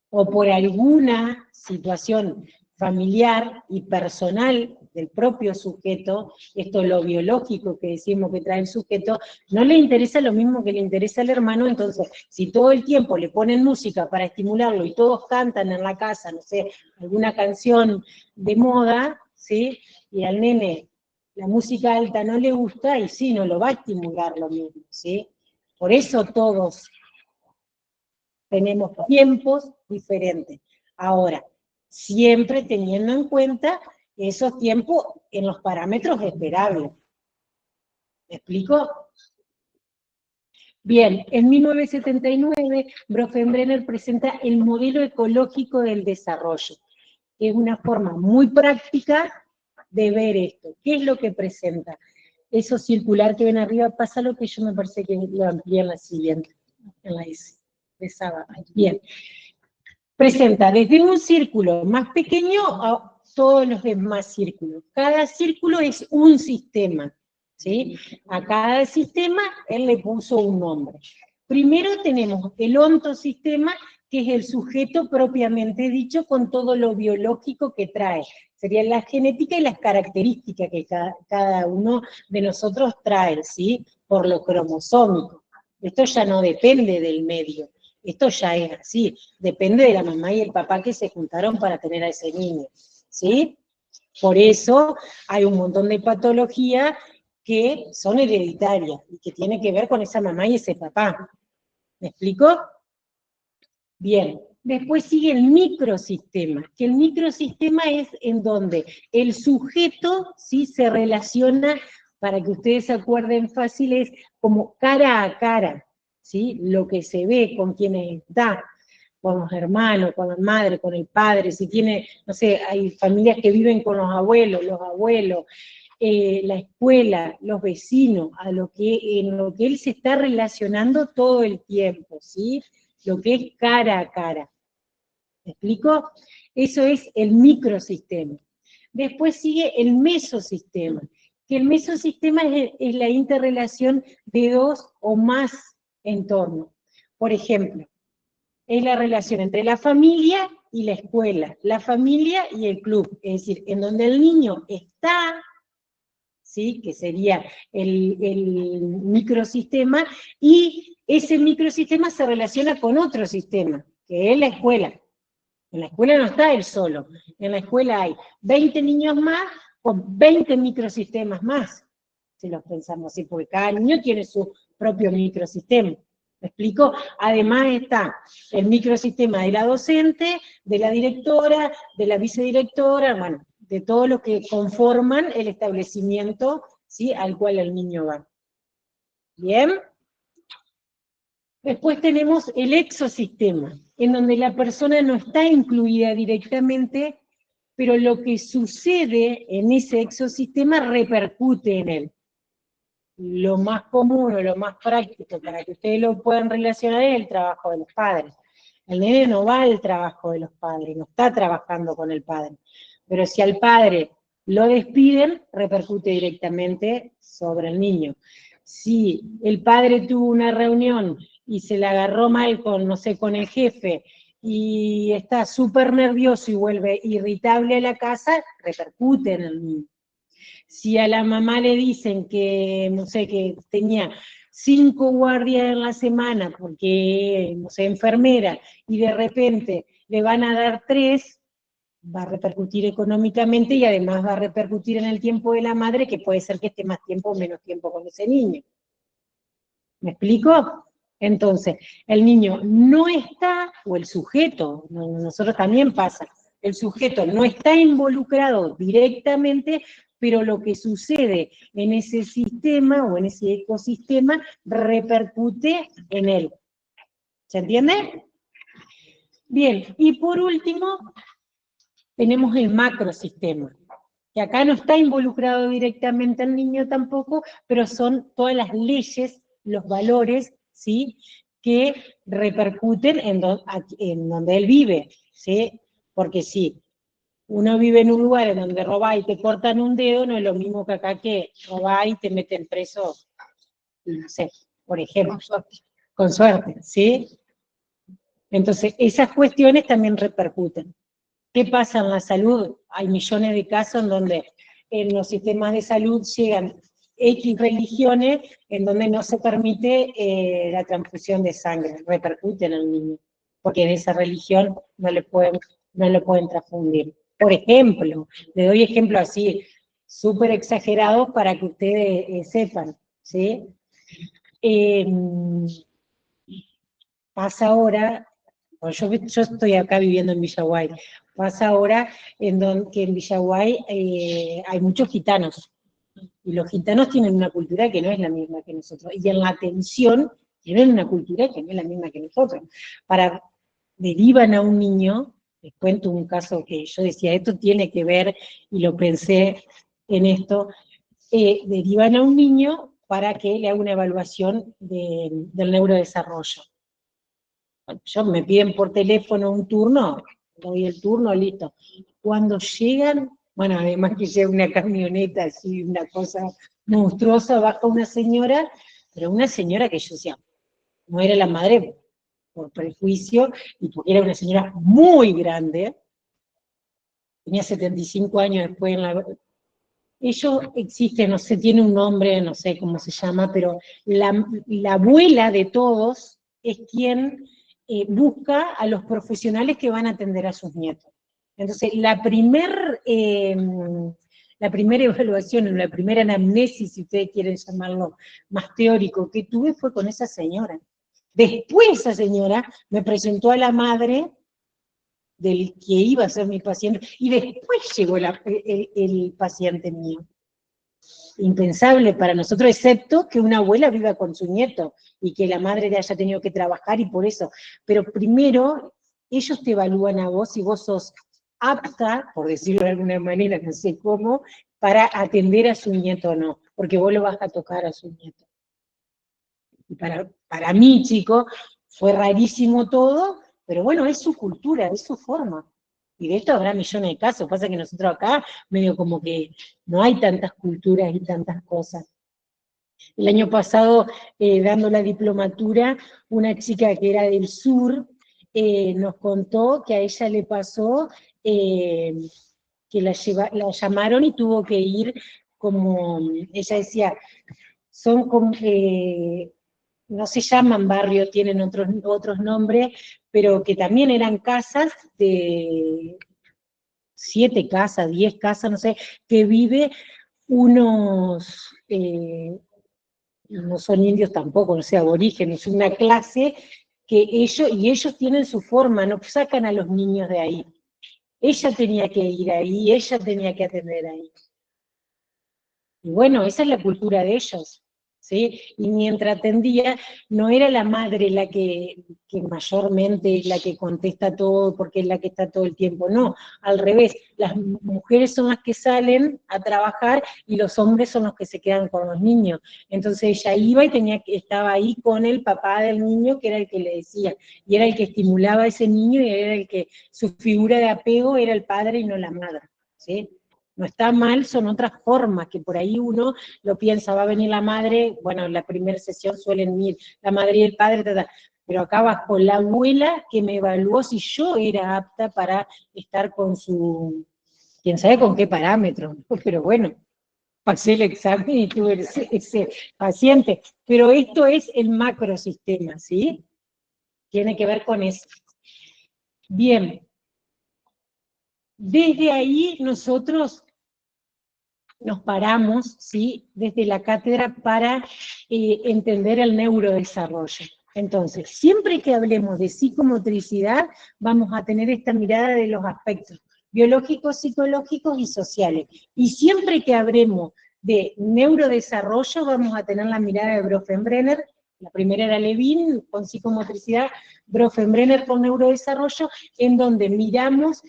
O por alguna situación familiar y personal del propio sujeto, esto es lo biológico que decimos que trae el sujeto, no le interesa lo mismo que le interesa al hermano. Entonces, si todo el tiempo le ponen música para estimularlo y todos cantan en la casa, no sé, alguna canción de moda, ¿sí?, y al nene la música alta no le gusta, y sí, no lo va a estimular lo mismo, ¿sí? Por eso todos tenemos tiempos diferentes. Ahora, siempre teniendo en cuenta esos tiempos en los parámetros esperables. ¿Me explico? Bien, en 1979, Bronfenbrenner presenta el modelo ecológico del desarrollo, que es una forma muy práctica de ver esto. ¿Qué es lo que presenta? Eso circular que ven arriba, pasa lo que yo me parece que lo amplié en la siguiente, en la S, de sábado. Bien. Presenta desde un círculo más pequeño a todos los demás círculos. Cada círculo es un sistema, ¿sí? A cada sistema él le puso un nombre. Primero tenemos el ontosistema, que es el sujeto propiamente dicho, con todo lo biológico que trae. Sería la genética y las características que cada uno de nosotros trae, ¿sí? Por lo cromosómico. Esto ya no depende del medio. Esto ya es así, depende de la mamá y el papá que se juntaron para tener a ese niño, ¿sí? Por eso hay un montón de patologías que son hereditarias y que tienen que ver con esa mamá y ese papá. ¿Me explico? Bien, después sigue el microsistema, que el microsistema es en donde el sujeto sí se relaciona, para que ustedes se acuerden fácil, es como cara a cara, ¿sí? Lo que se ve, con quienes está, con los hermanos, con la madre, con el padre, si tiene, no sé, hay familias que viven con los abuelos, la escuela, los vecinos, en lo que él se está relacionando todo el tiempo, ¿sí? Lo que es cara a cara. ¿Me explico? Eso es el microsistema. Después sigue el mesosistema, que el mesosistema es la interrelación de dos o más entornos. Por ejemplo, es la relación entre la familia y la escuela, la familia y el club, es decir, en donde el niño está, ¿sí?, que sería el microsistema, y ese microsistema se relaciona con otro sistema, que es la escuela. En la escuela no está él solo, en la escuela hay 20 niños más con 20 microsistemas más, si los pensamos así, porque cada niño tiene su propio microsistema. ¿Me explico? Además está el microsistema de la docente, de la directora, de la vicedirectora, bueno, de todo lo que conforman el establecimiento, ¿sí?, al cual el niño va. ¿Bien? Después tenemos el exosistema, en donde la persona no está incluida directamente, pero lo que sucede en ese exosistema repercute en él. Lo más común o lo más práctico para que ustedes lo puedan relacionar es el trabajo de los padres. El nene no va al trabajo de los padres, no está trabajando con el padre. Pero si al padre lo despiden, repercute directamente sobre el niño. Si el padre tuvo una reunión y se la agarró mal con, no sé, con el jefe, y está súper nervioso y vuelve irritable a la casa, repercute en el niño. Si a la mamá le dicen que, no sé, que tenía 5 guardias en la semana porque, no sé, enfermera, y de repente le van a dar 3, va a repercutir económicamente y además va a repercutir en el tiempo de la madre, que puede ser que esté más tiempo o menos tiempo con ese niño. ¿Me explico? Entonces, el niño no está, o el sujeto, nosotros también pasa, el sujeto no está involucrado directamente, pero lo que sucede en ese sistema o en ese ecosistema repercute en él. ¿Se entiende? Bien, y por último, tenemos el macrosistema, que acá no está involucrado directamente el niño tampoco, pero son todas las leyes, los valores, ¿sí?, que repercuten en donde él vive, ¿sí? Porque si uno vive en un lugar en donde robás y te cortan un dedo, no es lo mismo que acá que robás y te meten preso, no sé, por ejemplo, con suerte, ¿sí? Entonces, esas cuestiones también repercuten. ¿Qué pasa en la salud? Hay millones de casos en donde en los sistemas de salud llegan X religiones en donde no se permite la transfusión de sangre, repercute en el niño, porque en esa religión no le pueden transfundir. Por ejemplo, le doy ejemplos así, súper exagerados para que ustedes sepan, ¿sí? Pasa ahora, yo estoy acá viviendo en Villaguay, pasa ahora que en Villaguay hay muchos gitanos, y los gitanos tienen una cultura que no es la misma que nosotros, y en la atención tienen una cultura que no es la misma que nosotros. Derivan a un niño, les cuento un caso que yo decía, esto tiene que ver, y lo pensé en esto, derivan a un niño para que le haga una evaluación del neurodesarrollo. Yo me piden por teléfono un turno, doy el turno, listo. Cuando llegan, bueno, además que llega una camioneta así, una cosa monstruosa, baja una señora, pero una señora que yo decía, no era la madre por prejuicio, y porque era una señora muy grande, tenía 75 años después en la... Ellos existen, no sé, tiene un nombre, no sé cómo se llama, pero la abuela de todos es quien busca a los profesionales que van a atender a sus nietos. Entonces, la primera evaluación, la primera anamnesis, si ustedes quieren llamarlo más teórico, que tuve fue con esa señora. Después esa señora me presentó a la madre del que iba a ser mi paciente, y después llegó el paciente mío. Impensable para nosotros, excepto que una abuela viva con su nieto, y que la madre le haya tenido que trabajar, y por eso. Pero primero, ellos te evalúan a vos, si vos sos apta, por decirlo de alguna manera, no sé cómo, para atender a su nieto o no, porque vos lo vas a tocar a su nieto. Y para mí, chico, fue rarísimo todo, pero bueno, es su cultura, es su forma. Y de esto habrá millones de casos, pasa que nosotros acá, medio como que no hay tantas culturas y tantas cosas. El año pasado, dando la diplomatura, una chica que era del sur, nos contó que a ella le pasó que la llamaron y tuvo que ir como, ella decía, son como... no se llaman barrio, tienen otros nombres, pero que también eran casas de 7 casas, 10 casas, no sé, que vive unos, no son indios tampoco, no sé, aborígenes, una clase que ellos tienen su forma, no sacan a los niños de ahí. Ella tenía que ir ahí, ella tenía que atender ahí. Y bueno, esa es la cultura de ellos, ¿sí? Y mientras atendía, no era la madre la que mayormente la que contesta todo porque es la que está todo el tiempo, no, al revés, las mujeres son las que salen a trabajar y los hombres son los que se quedan con los niños. Entonces ella iba y estaba ahí con el papá del niño, que era el que le decía, y era el que estimulaba a ese niño, y era el que, su figura de apego era el padre y no la madre, ¿sí? No está mal, son otras formas, que por ahí uno lo piensa, va a venir la madre, bueno, en la primera sesión suelen ir la madre y el padre, pero acá bajo la abuela que me evaluó si yo era apta para estar con su, quién sabe con qué parámetro, pero bueno, pasé el examen y tuve ese paciente. Pero esto es el macrosistema, ¿sí? Tiene que ver con eso. Bien. Desde ahí nosotros nos paramos, ¿sí? Desde la cátedra para entender el neurodesarrollo. Entonces, siempre que hablemos de psicomotricidad, vamos a tener esta mirada de los aspectos biológicos, psicológicos y sociales. Y siempre que hablemos de neurodesarrollo, vamos a tener la mirada de Bronfenbrenner. La primera era Levin con psicomotricidad, Bronfenbrenner con neurodesarrollo, en donde miramos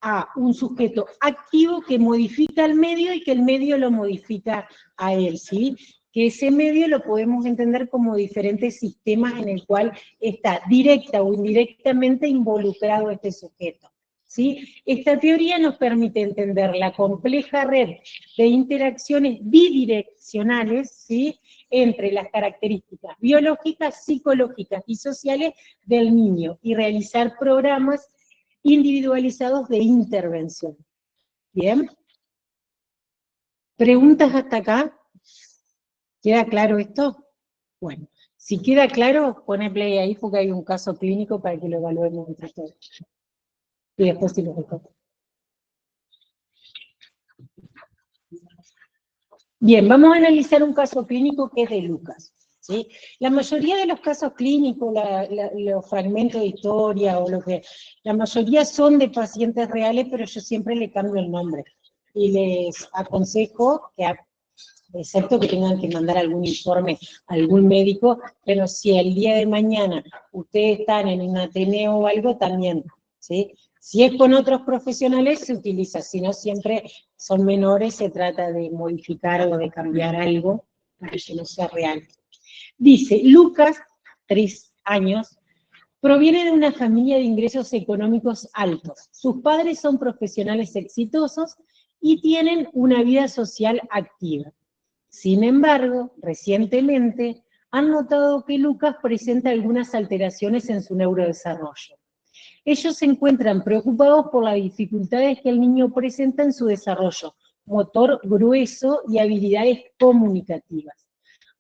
a un sujeto activo que modifica el medio y que el medio lo modifica a él, ¿sí? Que ese medio lo podemos entender como diferentes sistemas en el cual está directa o indirectamente involucrado este sujeto, ¿sí? Esta teoría nos permite entender la compleja red de interacciones bidireccionales, ¿sí? Entre las características biológicas, psicológicas y sociales del niño y realizar programas individualizados de intervención. ¿Bien? ¿Preguntas hasta acá? ¿Queda claro esto? Bueno, si queda claro, pone play ahí porque hay un caso clínico para que lo evaluemos entre todos. Y después si lo recuerdo. Bien, vamos a analizar un caso clínico que es de Lucas. ¿Sí? La mayoría de los casos clínicos, los fragmentos de historia o la mayoría son de pacientes reales, pero yo siempre le cambio el nombre. Y les aconsejo que, excepto que tengan que mandar algún informe a algún médico, pero si el día de mañana ustedes están en un Ateneo o algo, también, ¿sí? Si es con otros profesionales, se utiliza, si no siempre son menores, se trata de modificar o de cambiar algo para que no sea real. Dice, Lucas, 3 años, proviene de una familia de ingresos económicos altos. Sus padres son profesionales exitosos y tienen una vida social activa. Sin embargo, recientemente han notado que Lucas presenta algunas alteraciones en su neurodesarrollo. Ellos se encuentran preocupados por las dificultades que el niño presenta en su desarrollo motor grueso y habilidades comunicativas.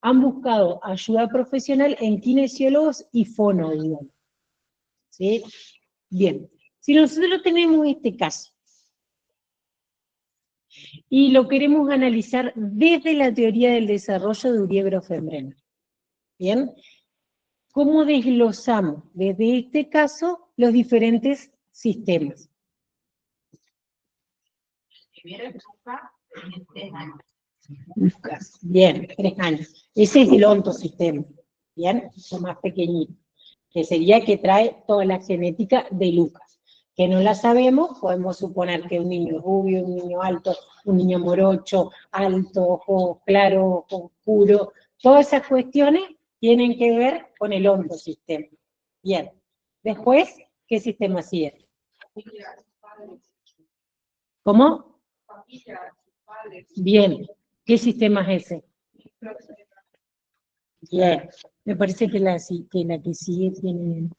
Han buscado ayuda profesional en kinesiólogos y fonoaudiólogos. ¿Sí? Bien, si nosotros tenemos este caso y lo queremos analizar desde la teoría del desarrollo de Uribe-Bronfenbrenner, ¿bien? ¿Cómo desglosamos desde este caso los diferentes sistemas? Primero es Lucas, tiene 3 años. Lucas, bien, 3 años. Ese es el ontosistema, ¿bien? Lo más pequeñito, que sería que trae toda la genética de Lucas. Que no la sabemos, podemos suponer que un niño rubio, un niño alto, un niño morocho, alto, ojos claros, ojos oscuros, todas esas cuestiones tienen que ver con el ontosistema. Bien, después, ¿qué sistema sigue? ¿Cómo? Bien, ¿qué sistema es ese? Bien, me parece que la que sigue tiene...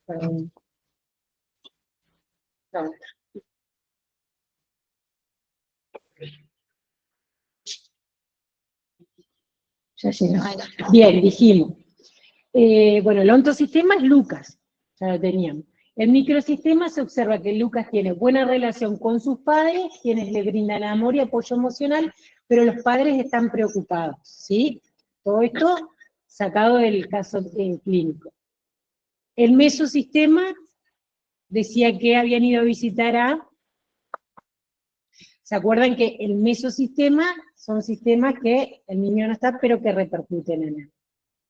No. Ya llegó. Bien, dijimos. Bueno, el ontosistema es Lucas, ya lo teníamos. El microsistema se observa que Lucas tiene buena relación con sus padres, quienes le brindan amor y apoyo emocional, pero los padres están preocupados, ¿sí? Todo esto sacado del caso clínico. El mesosistema decía que habían ido a visitar a... ¿Se acuerdan que el mesosistema son sistemas que el niño no está, pero que repercuten en él?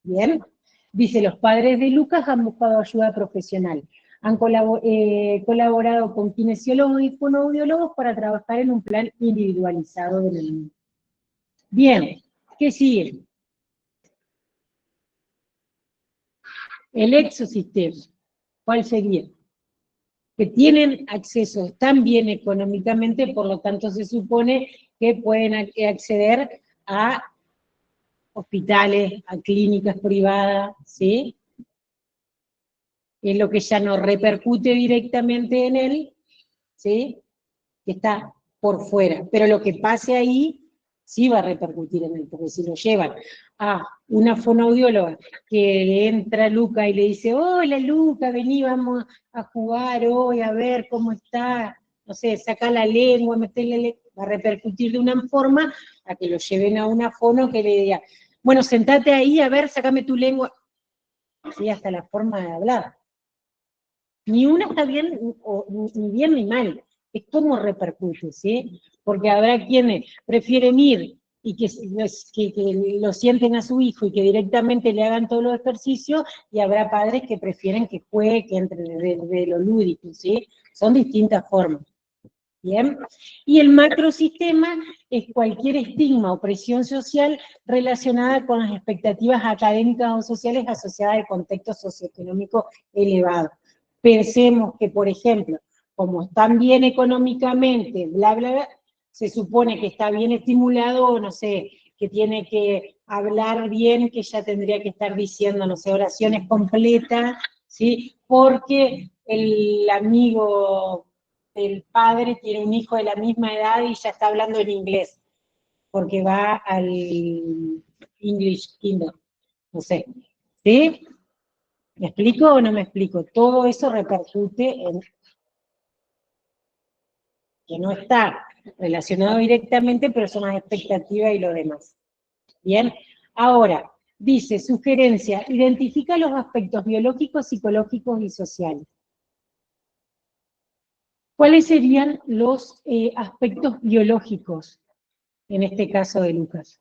¿Bien? Dice, los padres de Lucas han buscado ayuda profesional. Han colaborado con kinesiólogos y fonoaudiólogos para trabajar en un plan individualizado del niño. Bien, ¿qué sigue? El exosistema. ¿Cuál sería? Que tienen acceso, están bien económicamente, por lo tanto se supone que pueden acceder a hospitales, a clínicas privadas, ¿sí? Es lo que ya no repercute directamente en él, ¿sí? Que está por fuera. Pero lo que pase ahí, sí va a repercutir en él, porque si lo llevan a una fonoaudióloga que entra Luca y le dice, hola Luca, vení, vamos a jugar hoy, a ver cómo está, no sé, saca la lengua, meterle, va a repercutir de una forma a que lo lleven a una fono que le diga, bueno, sentate ahí, a ver, sácame tu lengua. Sí, hasta la forma de hablar. Ni una está bien, ni bien ni mal, es cómo repercute, ¿sí? Porque habrá quienes prefieren ir y que lo sienten a su hijo y que directamente le hagan todos los ejercicios, y habrá padres que prefieren que juegue, que entre de lo lúdico, ¿sí? Son distintas formas. ¿Bien? Y el macrosistema es cualquier estigma o presión social relacionada con las expectativas académicas o sociales asociadas al contexto socioeconómico elevado. Pensemos que, por ejemplo, como están bien económicamente, bla, bla, bla, se supone que está bien estimulado, no sé, que tiene que hablar bien, que ya tendría que estar diciendo, no sé, oraciones completas, ¿sí? Porque el amigo del padre tiene un hijo de la misma edad y ya está hablando en inglés, porque va al English Kingdom, no sé, ¿sí? ¿Me explico o no me explico? Todo eso repercute en que no está relacionado directamente, pero son las expectativas y lo demás. Bien, ahora, dice, sugerencia, identifica los aspectos biológicos, psicológicos y sociales. ¿Cuáles serían los aspectos biológicos, en este caso de Lucas?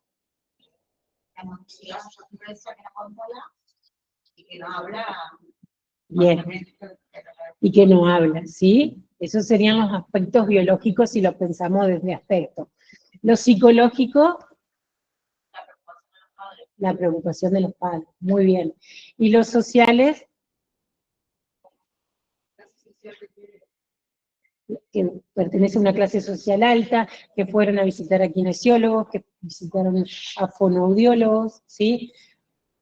La motricidad, que no controla y que no habla. Bien, y que no habla, ¿sí? Esos serían los aspectos biológicos si lo pensamos desde aspecto. Lo psicológico, la preocupación de los padres, muy bien. Y los sociales, que pertenece a una clase social alta, que fueron a visitar a kinesiólogos, que visitaron a fonoaudiólogos, ¿sí?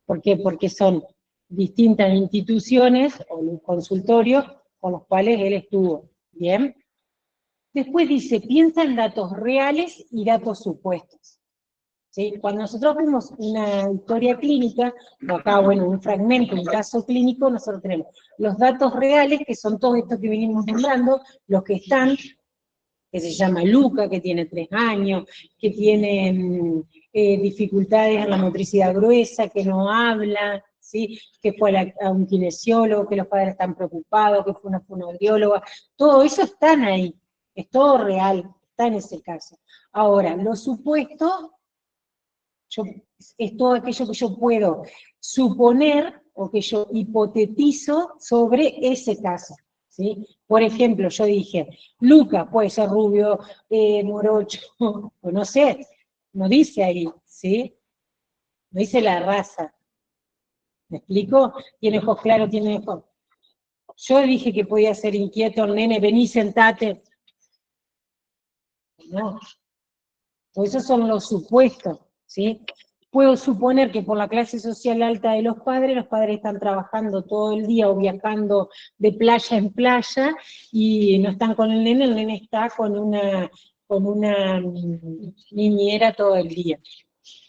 ¿Por qué? Porque son distintas instituciones o consultorios con los cuales él estuvo, ¿bien? Después dice, piensa en datos reales y datos supuestos. ¿Sí? Cuando nosotros vemos una historia clínica, o acá, bueno, un fragmento, un caso clínico, nosotros tenemos los datos reales, que son todos estos que venimos nombrando, los que están, que se llama Luca, que tiene 3 años, que tiene dificultades en la motricidad gruesa, que no habla, ¿sí? Que fue a un kinesiólogo, que los padres están preocupados, que fue una fonoaudióloga, todo eso están ahí, es todo real, está en ese caso. Ahora, lo supuesto, es todo aquello que yo puedo suponer o que yo hipotetizo sobre ese caso, ¿sí? Por ejemplo, yo dije, Luca puede ser rubio, morocho, o no sé, no dice ahí, ¿sí? No dice la raza. ¿Me explico? Tiene ojos claros, tiene ojos. Yo dije que podía ser inquieto el nene, vení, sentate. No. Pues esos son los supuestos, ¿sí? Puedo suponer que por la clase social alta de los padres están trabajando todo el día o viajando de playa en playa y no están con el nene está con una niñera todo el día,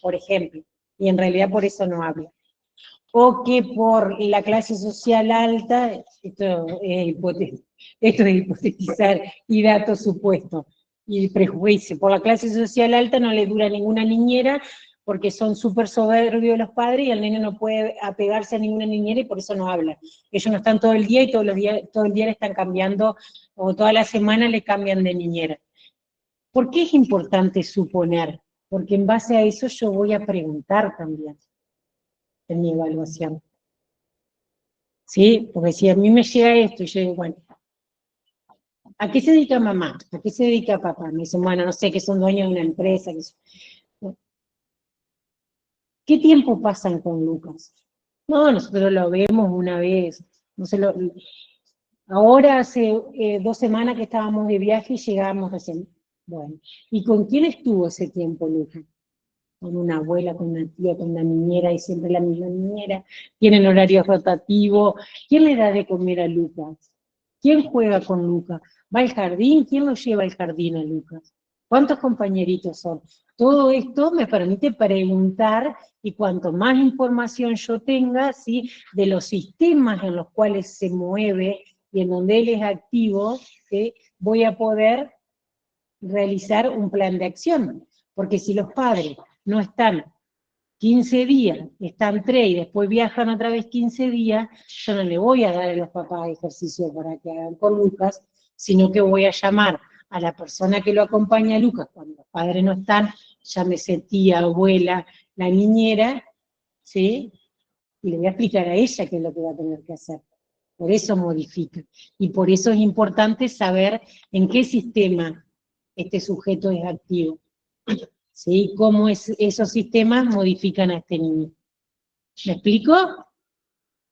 por ejemplo, y en realidad por eso no habla. O que por la clase social alta, esto es hipotetizar y datos supuestos, y prejuicio, por la clase social alta no le dura ninguna niñera, porque son súper soberbios los padres y el nene no puede apegarse a ninguna niñera y por eso no habla. Ellos no están todo el día y todo el día le están cambiando, o toda la semana le cambian de niñera. ¿Por qué es importante suponer? Porque en base a eso yo voy a preguntar también en mi evaluación. ¿Sí? Porque si a mí me llega esto y yo digo, bueno, ¿a qué se dedica mamá? ¿A qué se dedica papá? Me dicen, bueno, no sé, que son dueños de una empresa. ¿Qué tiempo pasan con Lucas? No, nosotros lo vemos una vez. No sé, ahora hace 2 semanas que estábamos de viaje y llegamos recién. Bueno, ¿y con quién estuvo ese tiempo Lucas? Con una abuela, con una tía, con una niñera, y siempre la misma niñera, tienen horarios rotativos. ¿Quién le da de comer a Lucas? ¿Quién juega con Lucas? ¿Va al jardín? ¿Quién lo lleva al jardín a Lucas? ¿Cuántos compañeritos son? Todo esto me permite preguntar, y cuanto más información yo tenga, ¿sí?, de los sistemas en los cuales se mueve y en donde él es activo, ¿sí?, voy a poder realizar un plan de acción. Porque si los padres no están 15 días, están 3 y después viajan otra vez 15 días, yo no le voy a dar a los papás ejercicio para que hagan con Lucas, sino que voy a llamar a la persona que lo acompaña a Lucas cuando los padres no están, llámese tía, abuela, la niñera, ¿sí? Y le voy a explicar a ella qué es lo que va a tener que hacer. Por eso modifica. Y por eso es importante saber en qué sistema este sujeto es activo. ¿Sí? Cómo esos sistemas modifican a este niño. ¿Me explico?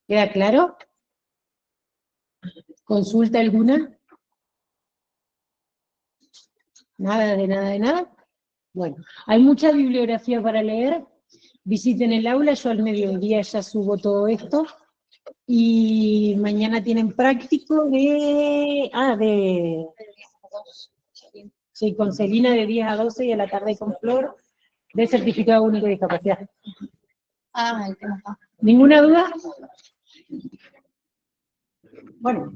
¿Queda claro? ¿Consulta alguna? ¿Nada de nada de nada? Bueno, hay mucha bibliografía para leer. Visiten el aula, yo al mediodía ya subo todo esto. Y mañana tienen práctico sí, con Celina de 10 a 12 y a la tarde con Flor, de certificado único de discapacidad. El tema está. ¿Ninguna duda? Bueno,